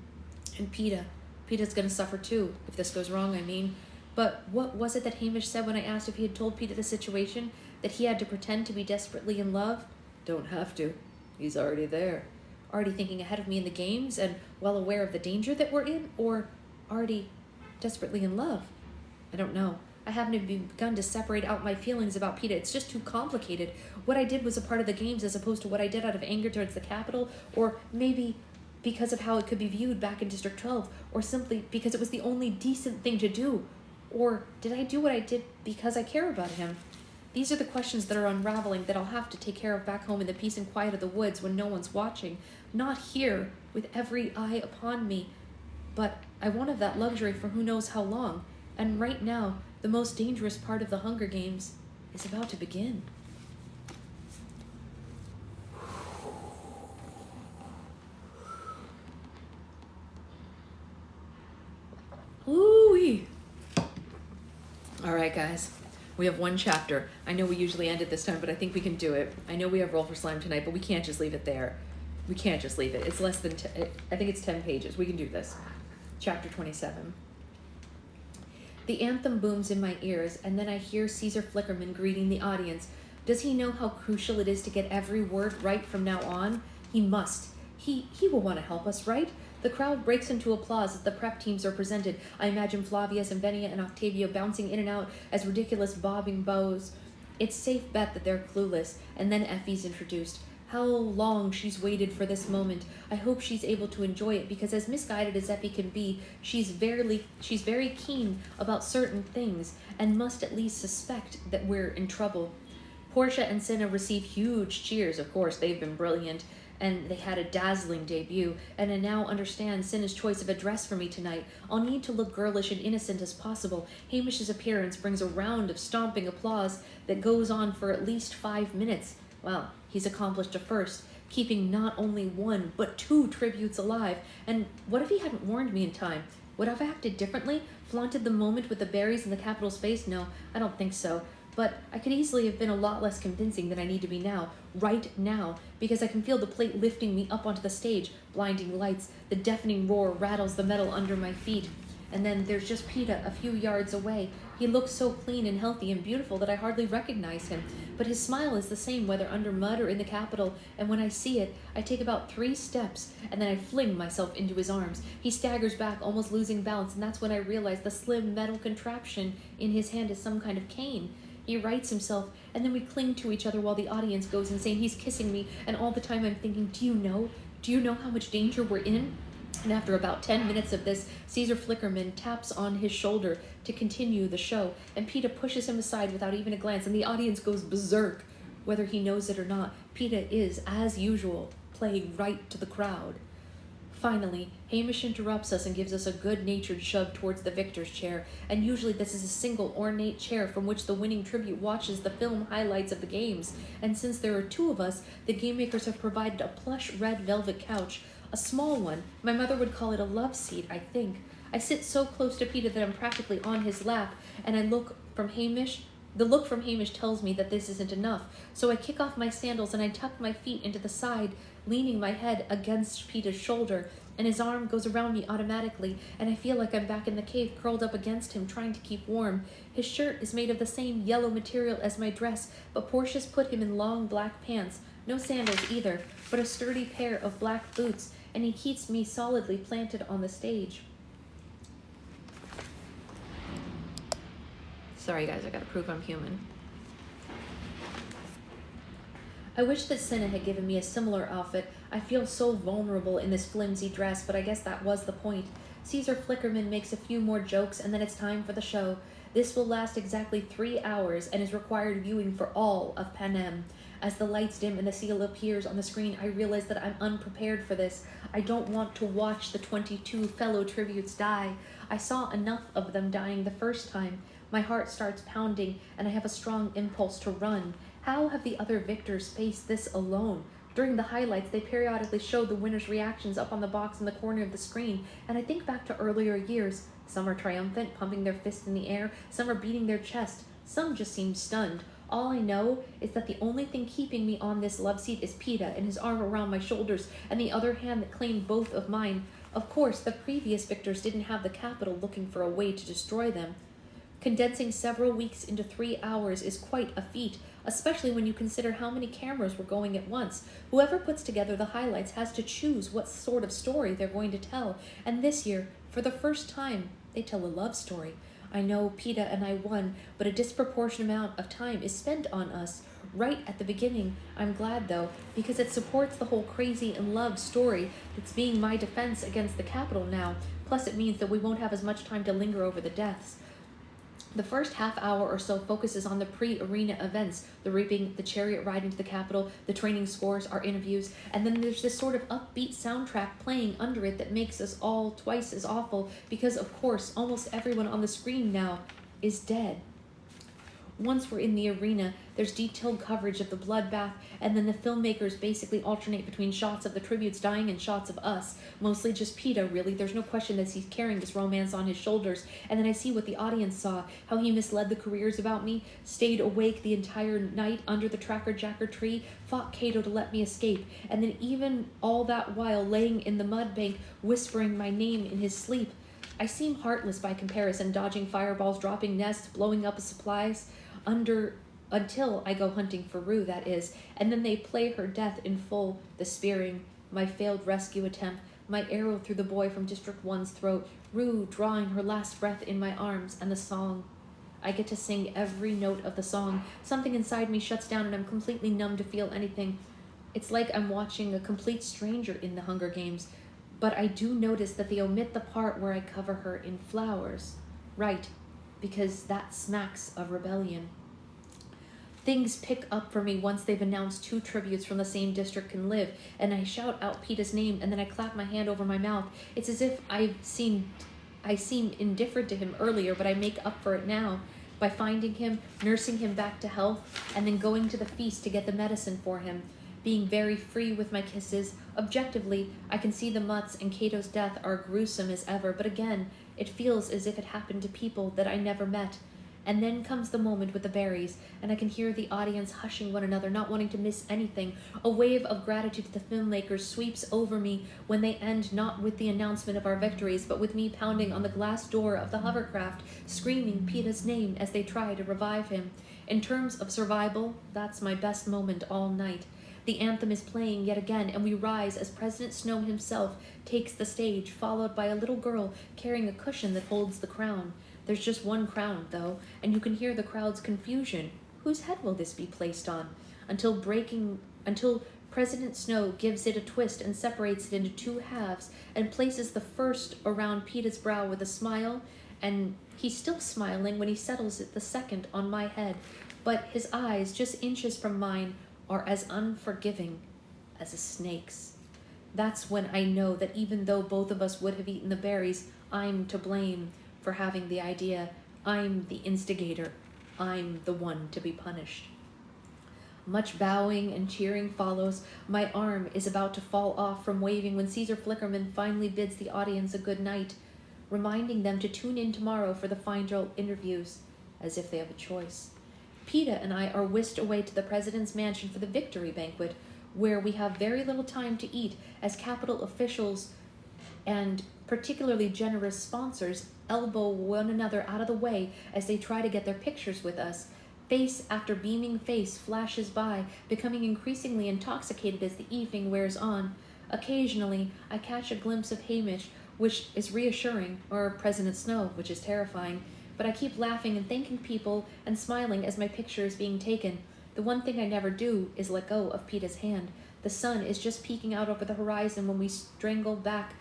Speaker 2: And Peeta's gonna suffer too, if this goes wrong, I mean. But what was it that Hamish said when I asked if he had told Peeta the situation? That he had to pretend to be desperately in love? Don't have to. He's already there. Already thinking ahead of me in the games and well aware of the danger that we're in? Or already desperately in love? I don't know. I haven't even begun to separate out my feelings about Peeta. It's just too complicated. What I did was a part of the games as opposed to what I did out of anger towards the Capitol, or maybe because of how it could be viewed back in District 12, or simply because it was the only decent thing to do. Or did I do what I did because I care about him? These are the questions that are unraveling that I'll have to take care of back home in the peace and quiet of the woods when no one's watching. Not here, with every eye upon me. But I won't have that luxury for who knows how long. And right now, the most dangerous part of the Hunger Games is about to begin. Ooh-wee. All right, guys. We have one chapter. I know we usually end it this time, but I think we can do it. I know we have Roll for Slime tonight, but we can't just leave it there. We can't just leave it. It's less than, I think it's 10 pages. We can do this. Chapter 27. The anthem booms in my ears, and then I hear Caesar Flickerman greeting the audience. Does he know how crucial it is to get every word right from now on? He must. He will want to help us, right? The crowd breaks into applause as the prep teams are presented. I imagine Flavius and Venia and Octavio bouncing in and out as ridiculous bobbing bows. It's safe bet that they're clueless, and then Effie's introduced. How long she's waited for this moment. I hope she's able to enjoy it, because as misguided as Effie can be, she's very keen about certain things, and must at least suspect that we're in trouble. Portia and Cinna receive huge cheers. Of course, they've been brilliant, and they had a dazzling debut, and I now understand Cinna's choice of a dress for me tonight. I'll need to look girlish and innocent as possible. Hamish's appearance brings a round of stomping applause that goes on for at least 5 minutes. Well, he's accomplished a first, keeping not only one, but 2 tributes alive. And what if he hadn't warned me in time? Would I have acted differently? Flaunted the moment with the berries in the Capitol's face? No, I don't think so. But I could easily have been a lot less convincing than I need to be now, right now, because I can feel the plate lifting me up onto the stage, blinding lights, the deafening roar rattles the metal under my feet. And then there's just Peta a few yards away. He looks so clean and healthy and beautiful that I hardly recognize him, but his smile is the same whether under mud or in the Capitol, and when I see it, I take about 3 steps, and then I fling myself into his arms. He staggers back, almost losing balance, and that's when I realize the slim metal contraption in his hand is some kind of cane. He rights himself, and then we cling to each other while the audience goes insane. He's kissing me, and all the time I'm thinking, do you know how much danger we're in? And after about 10 minutes of this, Caesar Flickerman taps on his shoulder to continue the show, and Peta pushes him aside without even a glance, and the audience goes berserk. Whether he knows it or not, Peta is, as usual, playing right to the crowd. Finally, Hamish interrupts us and gives us a good-natured shove towards the victor's chair, and usually this is a single ornate chair from which the winning tribute watches the film highlights of the games, and since there are 2 of us, the game makers have provided a plush red velvet couch, a small one. My mother would call it a love seat, I think. I sit so close to Peta that I'm practically on his lap, and the look from Hamish tells me that this isn't enough, so I kick off my sandals and I tuck my feet into the side, leaning my head against Peta's shoulder, and his arm goes around me automatically, and I feel like I'm back in the cave, curled up against him, trying to keep warm. His shirt is made of the same yellow material as my dress, but Portia's put him in long black pants, no sandals either, but a sturdy pair of black boots, and he keeps me solidly planted on the stage. Sorry guys, I gotta prove I'm human. I wish that Cinna had given me a similar outfit. I feel so vulnerable in this flimsy dress, but I guess that was the point. Caesar Flickerman makes a few more jokes, and then it's time for the show. This will last exactly 3 hours and is required viewing for all of Panem. As the lights dim and the seal appears on the screen, I realize that I'm unprepared for this. I don't want to watch the 22 fellow tributes die. I saw enough of them dying the first time. My heart starts pounding, and I have a strong impulse to run. How have the other victors faced this alone? During the highlights, they periodically showed the winners' reactions up on the box in the corner of the screen, and I think back to earlier years. Some are triumphant, pumping their fists in the air, some are beating their chest, some just seem stunned. All I know is that the only thing keeping me on this love seat is Peta and his arm around my shoulders and the other hand that claimed both of mine. Of course, the previous victors didn't have the Capitol looking for a way to destroy them. Condensing several weeks into 3 hours is quite a feat, especially when you consider how many cameras were going at once. Whoever puts together the highlights has to choose what sort of story they're going to tell, and this year, for the first time, they tell a love story. I know Peta and I won, but a disproportionate amount of time is spent on us. Right at the beginning, I'm glad though, because it supports the whole crazy and love story that's being my defense against the Capitol now, plus it means that we won't have as much time to linger over the deaths. The first half hour or so focuses on the pre-arena events, the reaping, the chariot ride into the Capitol, the training scores, our interviews, and then there's this sort of upbeat soundtrack playing under it that makes us all twice as awful because, of course, almost everyone on the screen now is dead. Once we're in the arena, there's detailed coverage of the bloodbath, and then the filmmakers basically alternate between shots of the tributes dying and shots of us. Mostly just Peta, really. There's no question that he's carrying this romance on his shoulders. And then I see what the audience saw, how he misled the careers about me, stayed awake the entire night under the Tracker Jacker tree, fought Cato to let me escape, and then even all that while laying in the mud bank, whispering my name in his sleep. I seem heartless by comparison, dodging fireballs, dropping nests, blowing up supplies, until I go hunting for Rue, that is, and then they play her death in full, the spearing, my failed rescue attempt, my arrow through the boy from District 1's throat, Rue drawing her last breath in my arms, and the song. I get to sing every note of the song. Something inside me shuts down and I'm completely numb to feel anything. It's like I'm watching a complete stranger in the Hunger Games, but I do notice that they omit the part where I cover her in flowers. Right, because that smacks of rebellion. Things pick up for me once they've announced 2 tributes from the same district can live, and I shout out Peta's name, and then I clap my hand over my mouth. It's as if I seemed indifferent to him earlier, but I make up for it now by finding him, nursing him back to health, and then going to the feast to get the medicine for him. Being very free with my kisses. Objectively, I can see the Mutts and Cato's death are gruesome as ever, but again, it feels as if it happened to people that I never met. And then comes the moment with the berries, and I can hear the audience hushing one another, not wanting to miss anything. A wave of gratitude to the filmmakers sweeps over me when they end not with the announcement of our victories, but with me pounding on the glass door of the hovercraft, screaming Peeta's name as they try to revive him. In terms of survival, that's my best moment all night. The anthem is playing yet again, and we rise as President Snow himself takes the stage, followed by a little girl carrying a cushion that holds the crown. There's just one crown, though, and you can hear the crowd's confusion. Whose head will this be placed on? Until President Snow gives it a twist and separates it into two halves and places the first around Peeta's brow with a smile, and he's still smiling when he settles it the second on my head, but his eyes, just inches from mine, are as unforgiving as a snake's. That's when I know that even though both of us would have eaten the berries, I'm to blame for having the idea. I'm the instigator. I'm the one to be punished. Much bowing and cheering follows. My arm is about to fall off from waving when Caesar Flickerman finally bids the audience a good night, reminding them to tune in tomorrow for the final interviews, as if they have a choice. Peeta and I are whisked away to the president's mansion for the victory banquet, where we have very little time to eat as Capitol officials and particularly generous sponsors elbow one another out of the way as they try to get their pictures with us. Face after beaming face flashes by, becoming increasingly intoxicated as the evening wears on. Occasionally, I catch a glimpse of Hamish, which is reassuring, or President Snow, which is terrifying, but I keep laughing and thanking people and smiling as my picture is being taken. The one thing I never do is let go of Peeta's hand. The sun is just peeking out over the horizon when we straggle back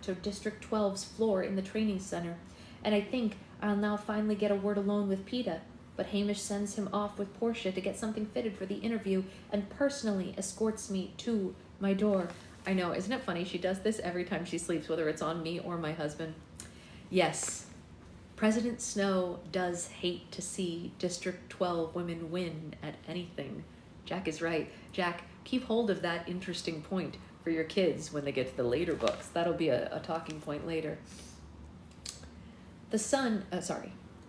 Speaker 2: to District 12's floor in the training center, and I think I'll now finally get a word alone with Peeta, but Hamish sends him off with Portia to get something fitted for the interview and personally escorts me to my door. I know, isn't it funny? She does this every time she sleeps, whether it's on me or my husband. Yes, President Snow does hate to see District 12 women win at anything. Jack is right. Jack, keep hold of that interesting point for your kids when they get to the later books. That'll be a talking point later.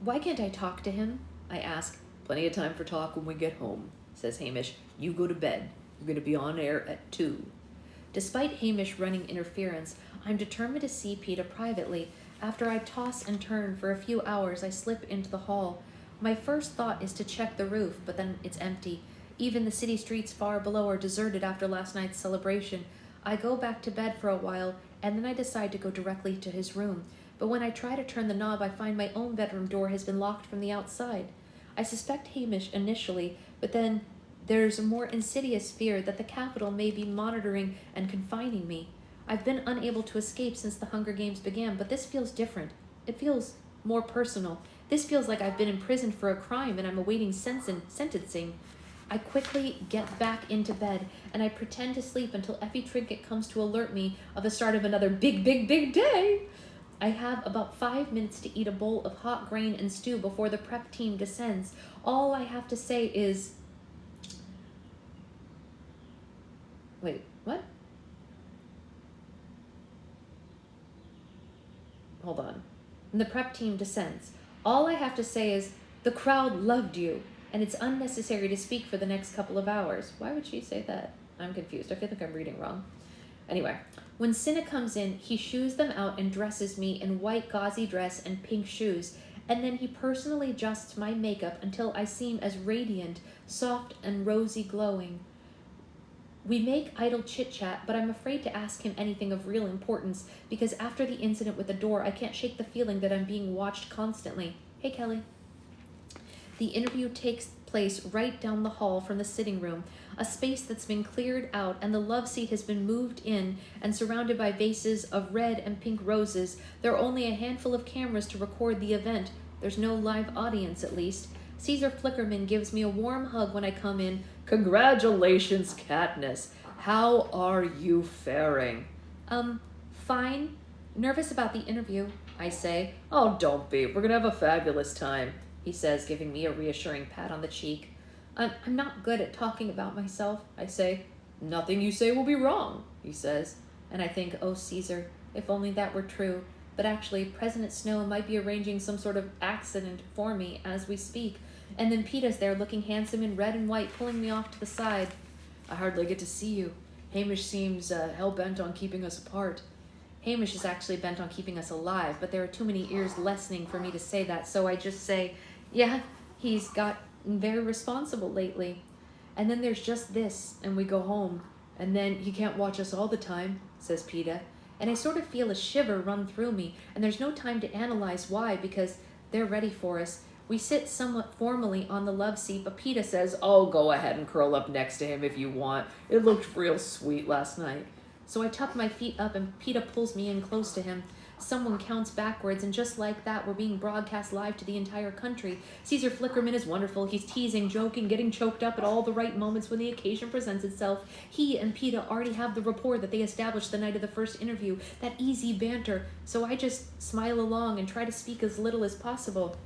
Speaker 2: Why can't I talk to him? I ask. Plenty of time for talk when we get home, says Hamish. You go to bed. You're going to be on air at 2. Despite Hamish running interference, I'm determined to see Peeta privately. After I toss and turn for a few hours, I slip into the hall. My first thought is to check the roof, but then it's empty. Even the city streets far below are deserted after last night's celebration. I go back to bed for a while, and then I decide to go directly to his room. But when I try to turn the knob, I find my own bedroom door has been locked from the outside. I suspect Hamish initially, but then there's a more insidious fear that the Capitol may be monitoring and confining me. I've been unable to escape since the Hunger Games began, but this feels different. It feels more personal. This feels like I've been imprisoned for a crime and I'm awaiting sentencing. I quickly get back into bed, and I pretend to sleep until Effie Trinket comes to alert me of the start of another big day. I have about 5 minutes to eat a bowl of hot grain and stew before the prep team descends. All I have to say is... Wait, what? Hold on. And the prep team descends. All I have to say is, the crowd loved you, and it's unnecessary to speak for the next couple of hours. Why would she say that? I'm confused. I feel like I'm reading wrong. Anyway, when Cinna comes in, he shoos them out and dresses me in white gauzy dress and pink shoes, and then he personally adjusts my makeup until I seem as radiant, soft, and rosy glowing. We make idle chit-chat, but I'm afraid to ask him anything of real importance, because after the incident with the door, I can't shake the feeling that I'm being watched constantly. Hey, Kelly. The interview takes place right down the hall from the sitting room, a space that's been cleared out, and the love seat has been moved in and surrounded by vases of red and pink roses. There are only a handful of cameras to record the event. There's no live audience, at least. Caesar Flickerman gives me a warm hug when I come in. Congratulations, Katniss. How are you faring? Fine. Nervous about the interview, I say. Oh, don't be. We're gonna have a fabulous time, he says, giving me a reassuring pat on the cheek. I'm not good at talking about myself, I say. Nothing you say will be wrong, he says. And I think, oh, Caesar, if only that were true. but actually President Snow might be arranging some sort of accident for me as we speak. And then Peeta's there looking handsome in red and white, pulling me off to the side. I hardly get to see you. Hamish seems hell-bent on keeping us apart. Hamish is actually bent on keeping us alive, but there are too many ears lessening for me to say that, so I just say, yeah, he's got very responsible lately. And then there's just this, and we go home. And then he can't watch us all the time, says Peeta. And I sort of feel a shiver run through me, and there's no time to analyze why, because they're ready for us. We sit somewhat formally on the love seat, but Peeta says, oh, go ahead and curl up next to him if you want. It looked real sweet last night. So I tuck my feet up, and Peeta pulls me in close to him. Someone counts backwards, and just like that, we're being broadcast live to the entire country. Caesar Flickerman is wonderful. He's teasing, joking, getting choked up at all the right moments when the occasion presents itself. He and Peeta already have the rapport that they established the night of the first interview, that easy banter. So I just smile along and try to speak as little as possible.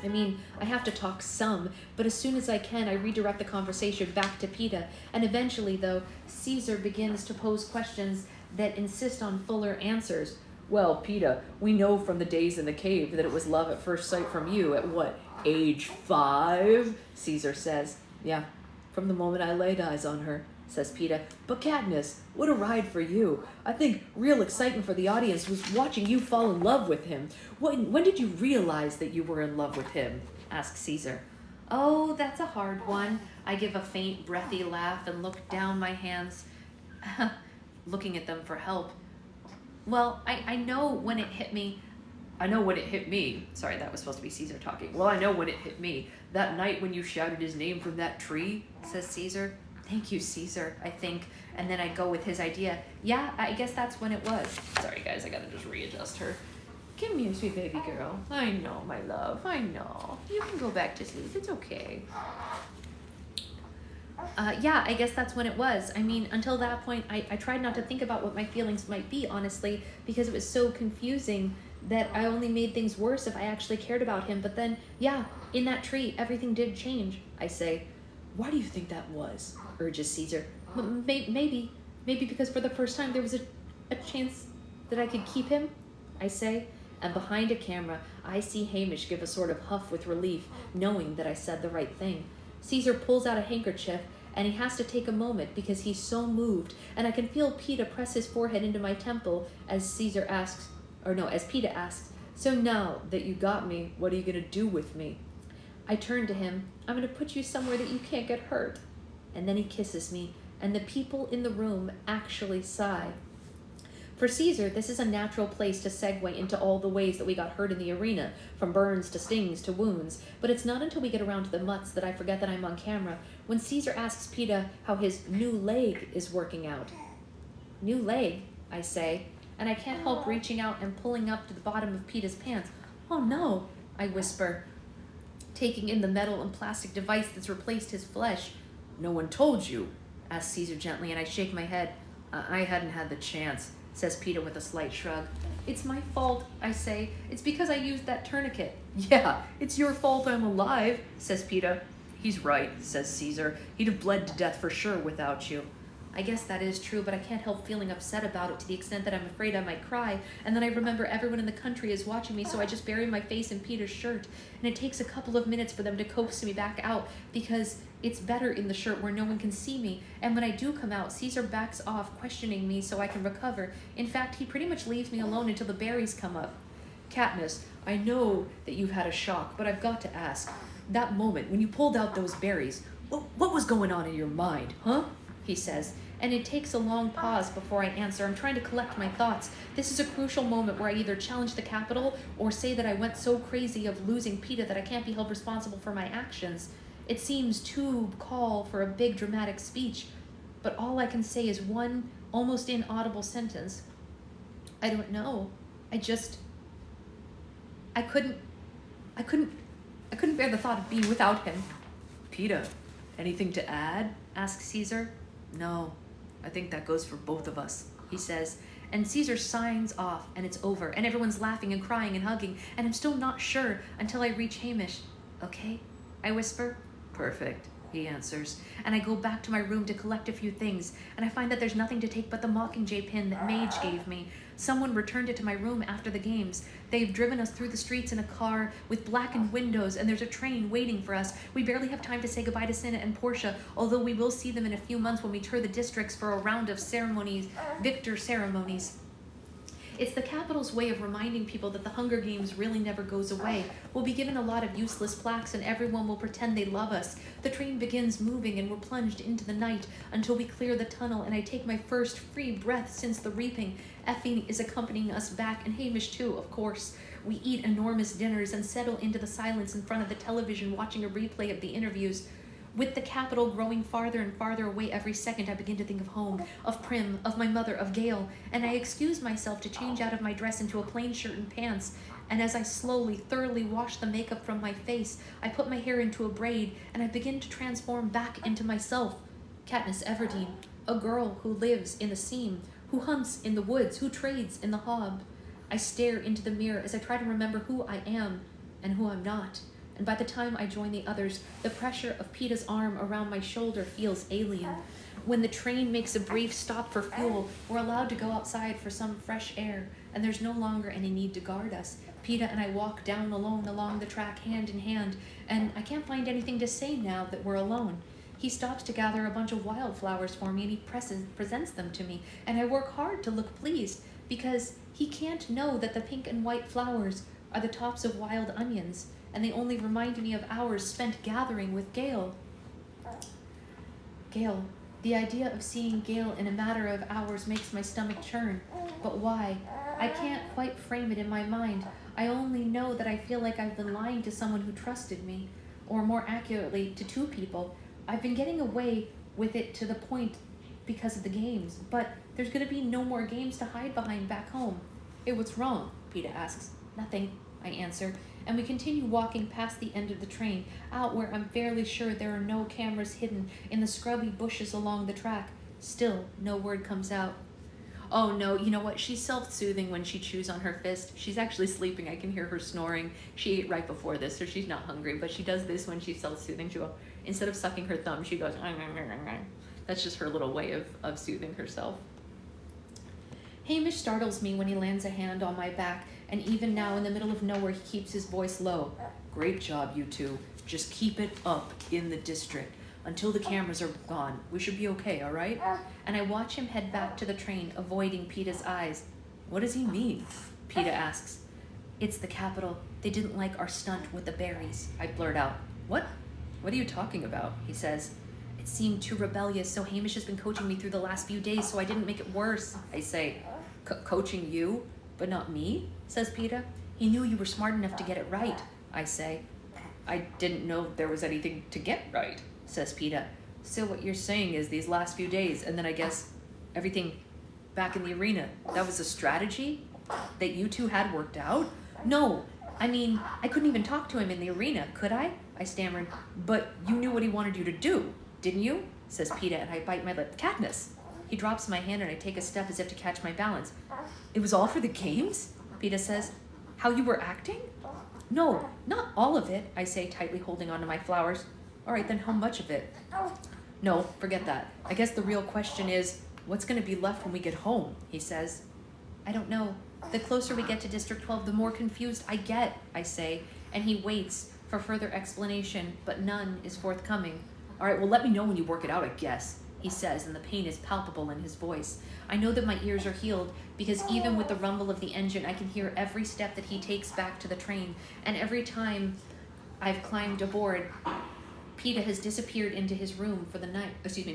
Speaker 2: I mean, I have to talk some, but as soon as I can, I redirect the conversation back to Peeta. And eventually, though, Caesar begins to pose questions that insist on fuller answers. Well, Peeta, we know from the days in the cave that it was love at first sight from you at what, age 5? Caesar says. Yeah, from the moment I laid eyes on her, says Peeta. But Katniss, what a ride for you. I think real excitement for the audience was watching you fall in love with him. When did you realize that you were in love with him? Asks Caesar. Oh, that's a hard one. I give a faint, breathy laugh and look down my hands, looking at them for help. Well, I know when it hit me. I know when it hit me. Sorry, that was supposed to be Caesar talking. Well, I know when it hit me. That night when you shouted his name from that tree, says Caesar. Thank you, Caesar, I think. And then I go with his idea. Yeah, I guess that's when it was. Sorry, guys, I gotta just readjust her. Come here, sweet baby girl. I know, my love, I know. You can go back to sleep, it's okay. Yeah, I guess that's when it was. I mean, until that point, I tried not to think about what my feelings might be, honestly, because it was so confusing that I only made things worse if I actually cared about him. But then, yeah, in that tree, everything did change, I say. Why do you think that was? Urges Caesar. Maybe because for the first time there was a chance that I could keep him, I say. And behind a camera, I see Hamish give a sort of huff with relief, knowing that I said the right thing. Caesar pulls out a handkerchief, and he has to take a moment because he's so moved, and I can feel Peeta press his forehead into my temple as Peeta asks, so now that you got me, what are you going to do with me? I turn to him. I'm going to put you somewhere that you can't get hurt. And then he kisses me, and the people in the room actually sigh. For Caesar, this is a natural place to segue into all the ways that we got hurt in the arena, from burns to stings to wounds, but it's not until we get around to the mutts that I forget that I'm on camera, when Caesar asks Peeta how his new leg is working out. New leg, I say, and I can't help reaching out and pulling up to the bottom of Peeta's pants. Oh no, I whisper, taking in the metal and plastic device that's replaced his flesh. No one told you, asks Caesar gently, and I shake my head. I hadn't had the chance, says Peeta with a slight shrug. It's my fault, I say. It's because I used that tourniquet. Yeah, it's your fault I'm alive, says Peeta. He's right, says Caesar. He'd have bled to death for sure without you. I guess that is true, but I can't help feeling upset about it to the extent that I'm afraid I might cry, and then I remember everyone in the country is watching me, so I just bury my face in Peeta's shirt, and it takes a couple of minutes for them to coax me back out, because it's better in the shirt where no one can see me, and when I do come out, Caesar backs off, questioning me so I can recover. In fact, he pretty much leaves me alone until the berries come up. Katniss, I know that you've had a shock, but I've got to ask, that moment when you pulled out those berries, what was going on in your mind, huh? He says, and it takes a long pause before I answer. I'm trying to collect my thoughts. This is a crucial moment where I either challenge the Capitol or say that I went so crazy of losing Peeta that I can't be held responsible for my actions. It seems to call for a big dramatic speech, but all I can say is one almost inaudible sentence. I don't know. I couldn't bear the thought of being without him. Peeta, anything to add? Asks Caesar. No, I think that goes for both of us, he says. And Caesar signs off, and it's over, and everyone's laughing and crying and hugging, and I'm still not sure until I reach Hamish. Okay, I whisper. Perfect, he answers. And I go back to my room to collect a few things, and I find that there's nothing to take but the Mockingjay pin that Mage gave me. Someone returned it to my room after the games. They've driven us through the streets in a car with blackened windows, and there's a train waiting for us. We barely have time to say goodbye to Cinna and Portia, although we will see them in a few months when we tour the districts for a round of ceremonies, victor ceremonies. It's the Capitol's way of reminding people that the Hunger Games really never goes away. We'll be given a lot of useless plaques and everyone will pretend they love us. The train begins moving and we're plunged into the night until we clear the tunnel and I take my first free breath since the reaping. Effie is accompanying us back and Hamish too, of course. We eat enormous dinners and settle into the silence in front of the television watching a replay of the interviews. With the Capitol growing farther and farther away every second, I begin to think of home, of Prim, of my mother, of Gale, and I excuse myself to change out of my dress into a plain shirt and pants, and as I slowly, thoroughly wash the makeup from my face, I put my hair into a braid, and I begin to transform back into myself. Katniss Everdeen, a girl who lives in the seam, who hunts in the woods, who trades in the hob. I stare into the mirror as I try to remember who I am and who I'm not. And by the time I join the others, the pressure of Peeta's arm around my shoulder feels alien. When the train makes a brief stop for fuel, we're allowed to go outside for some fresh air, and there's no longer any need to guard us. Peeta and I walk down along the track hand in hand, and I can't find anything to say now that we're alone. He stops to gather a bunch of wildflowers for me, and he presents them to me, and I work hard to look pleased, because he can't know that the pink and white flowers are the tops of wild onions, and they only remind me of hours spent gathering with Gale. Gale. The idea of seeing Gale in a matter of hours makes my stomach churn. But why? I can't quite frame it in my mind. I only know that I feel like I've been lying to someone who trusted me, or more accurately, to two people. I've been getting away with it to the point because of the games, but there's going to be no more games to hide behind back home. Hey, what's wrong? Peeta asks. Nothing, I answer, and we continue walking past the end of the train, out where I'm fairly sure there are no cameras hidden in the scrubby bushes along the track. Still, no word comes out. Oh no, you know what? She's self-soothing when she chews on her fist. She's actually sleeping. I can hear her snoring. She ate right before this, so she's not hungry, but she does this when she's self-soothing. She'll, instead of sucking her thumb, she goes, that's just her little way of soothing herself. Hamish startles me when he lands a hand on my back, and even now in the middle of nowhere he keeps his voice low. Great job, you two. Just keep it up in the district until the cameras are gone. We should be okay, all right? And I watch him head back to the train, avoiding Peeta's eyes. What does he mean? Peeta asks. It's the Capitol. They didn't like our stunt with the berries, I blurt out. What? What are you talking about? He says. It seemed too rebellious, so Hamish has been coaching me through the last few days, so I didn't make it worse, I say. Coaching you, but not me, says Peeta. He knew you were smart enough to get it right, I say. I didn't know there was anything to get right, says Peeta. So what you're saying is these last few days, and then I guess everything back in the arena, that was a strategy that you two had worked out? No, I mean, I couldn't even talk to him in the arena, could I? I stammered. But you knew what he wanted you to do, didn't you? Says Peeta, and I bite my lip. Katniss! He drops my hand and I take a step as if to catch my balance. It was all for the games? Peeta says. How you were acting? No, not all of it, I say, tightly holding onto my flowers. All right, then how much of it? No, forget that. I guess the real question is, what's going to be left when we get home, he says. I don't know. The closer we get to District 12, the more confused I get, I say, and he waits for further explanation, but none is forthcoming. All right, well, let me know when you work it out, I guess, he says, and the pain is palpable in his voice. I know that my ears are healed, because even with the rumble of the engine, I can hear every step that he takes back to the train, and every time I've climbed aboard, Peeta has disappeared into his room for the night.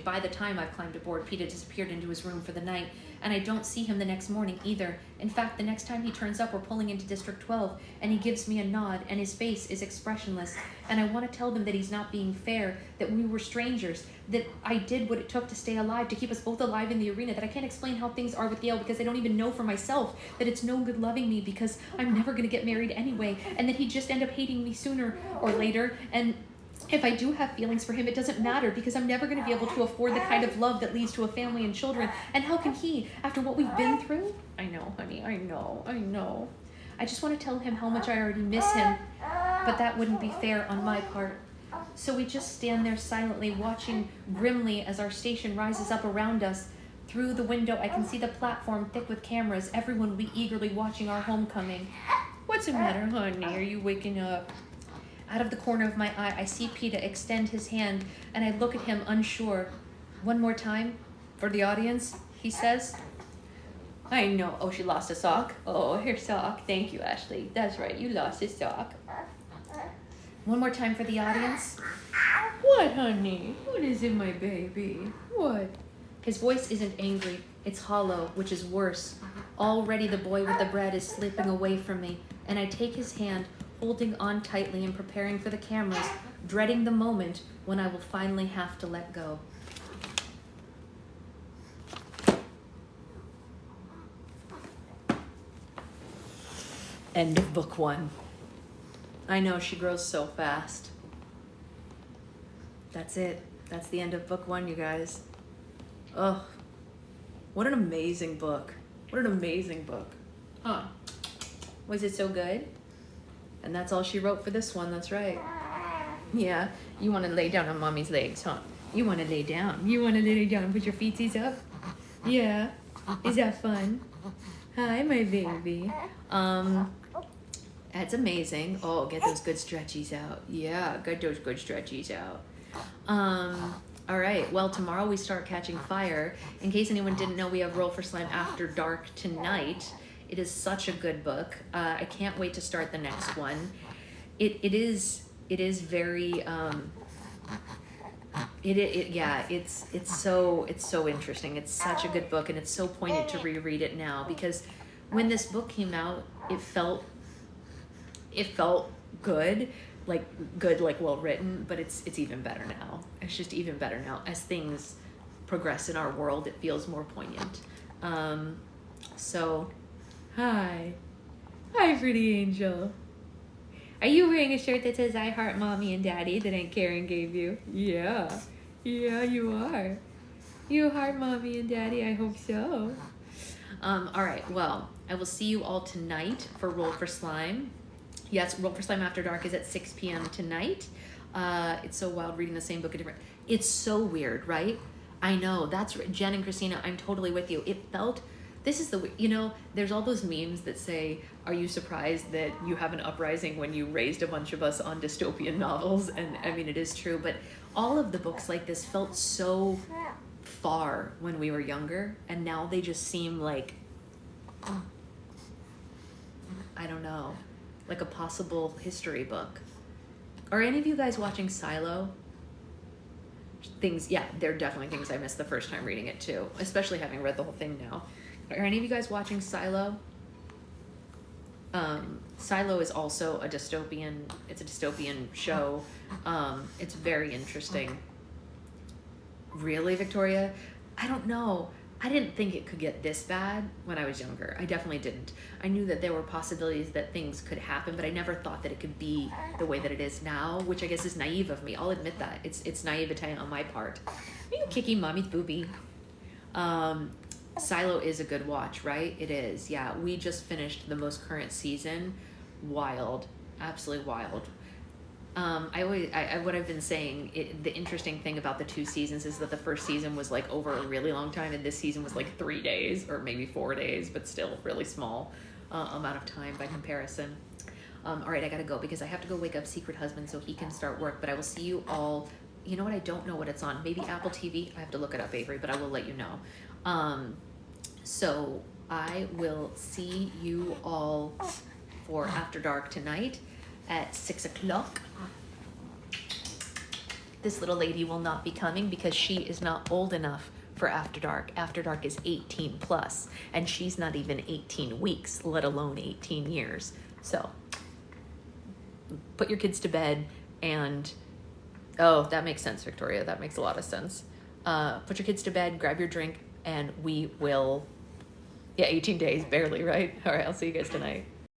Speaker 2: By the time I've climbed aboard, Peeta disappeared into his room for the night, and I don't see him the next morning either. In fact, the next time he turns up, we're pulling into District 12, and he gives me a nod, and his face is expressionless. And I want to tell them that he's not being fair, that we were strangers, that I did what it took to stay alive, to keep us both alive in the arena, that I can't explain how things are with Gale because I don't even know for myself, that it's no good loving me because I'm never going to get married anyway, and that he'd just end up hating me sooner or later, and if I do have feelings for him, it doesn't matter because I'm never going to be able to afford the kind of love that leads to a family and children. And how can he, after what we've been through? I know, honey, I know. I just want to tell him how much I already miss him, but that wouldn't be fair on my part. So we just stand there silently, watching grimly as our station rises up around us. Through the window, I can see the platform thick with cameras, everyone will be eagerly watching our homecoming. What's the matter, honey? Are you waking up? Out of the corner of my eye, I see Peter extend his hand, and I look at him unsure. One more time, for the audience, he says. I know. Oh, she lost a sock. Oh, her sock. Thank you, Ashley. That's right, you lost a sock. One more time for the audience. What, honey? What is it, my baby? What? His voice isn't angry. It's hollow, which is worse. Already the boy with the bread is slipping away from me, and I take his hand, holding on tightly and preparing for the cameras, dreading the moment when I will finally have to let go. End of book 1. I know, she grows so fast. That's it. That's the end of book 1, you guys. Ugh. What an amazing book. What an amazing book. Huh. Was it so good? And that's all she wrote for this one, that's right. Yeah, you want to lay down on mommy's legs, huh? You want to lay down. You want to lay down and put your feeties up? Yeah. Is that fun? Hi, my baby. That's amazing. Oh, get those good stretchies out. Yeah, get those good stretchies out. All right, well, tomorrow we start Catching Fire. In case anyone didn't know, we have Roll for Slime After Dark tonight. It is such a good book. I can't wait to start the next one. It is very it's so interesting. It's such a good book, and it's so poignant to reread it now, because when this book came out, it felt good, like well written, but it's even better now. It's just even better now. As things progress in our world, it feels more poignant. So hi pretty angel. Are you wearing a shirt that says I heart mommy and daddy that Aunt Karen gave you? Yeah, you are. You heart mommy and daddy, I hope so. All right, well, I will see you all tonight for Roll for Slime. Yes, Roll for Slime After Dark is at 6 p.m. tonight. It's so wild reading the same book at different... It's so weird, right? I know, that's... Jen and Christina, I'm totally with you. It felt... This is the... You know, there's all those memes that say, are you surprised that you have an uprising when you raised a bunch of us on dystopian novels? And, I mean, it is true, but all of the books like this felt so far when we were younger, and now they just seem like... I don't know. Like a possible history book. Are any of you guys watching Silo? Things, yeah, there are definitely things I missed the first time reading it too, especially having read the whole thing now. Are any of you guys watching Silo? Silo is also a dystopian, it's a dystopian show. It's very interesting. Really, Victoria? I don't know. I didn't think it could get this bad when I was younger. I definitely didn't. I knew that there were possibilities that things could happen, but I never thought that it could be the way that it is now, which I guess is naive of me. I'll admit that. It's naivete on my part. Are you kicking mommy's boobie? Silo is a good watch, right? It is, yeah. We just finished the most current season. Wild. Absolutely wild. What I've been saying, the interesting thing about the 2 seasons is that the first season was like over a really long time, and this season was like 3 days or maybe 4 days, but still really small amount of time by comparison. All right, I gotta go because I have to go wake up Secret Husband so he can start work, but I will see you all. You know what? I don't know what it's on. Maybe Apple TV. I have to look it up, Avery, but I will let you know. So I will see you all for After Dark tonight at 6 o'clock. This little lady will not be coming because she is not old enough for After Dark. After Dark is 18 plus, and she's not even 18 weeks, let alone 18 years. So put your kids to bed and, oh, that makes sense, Victoria. That makes a lot of sense. Put your kids to bed, grab your drink, and we will, 18 days, barely, right? All right, I'll see you guys tonight.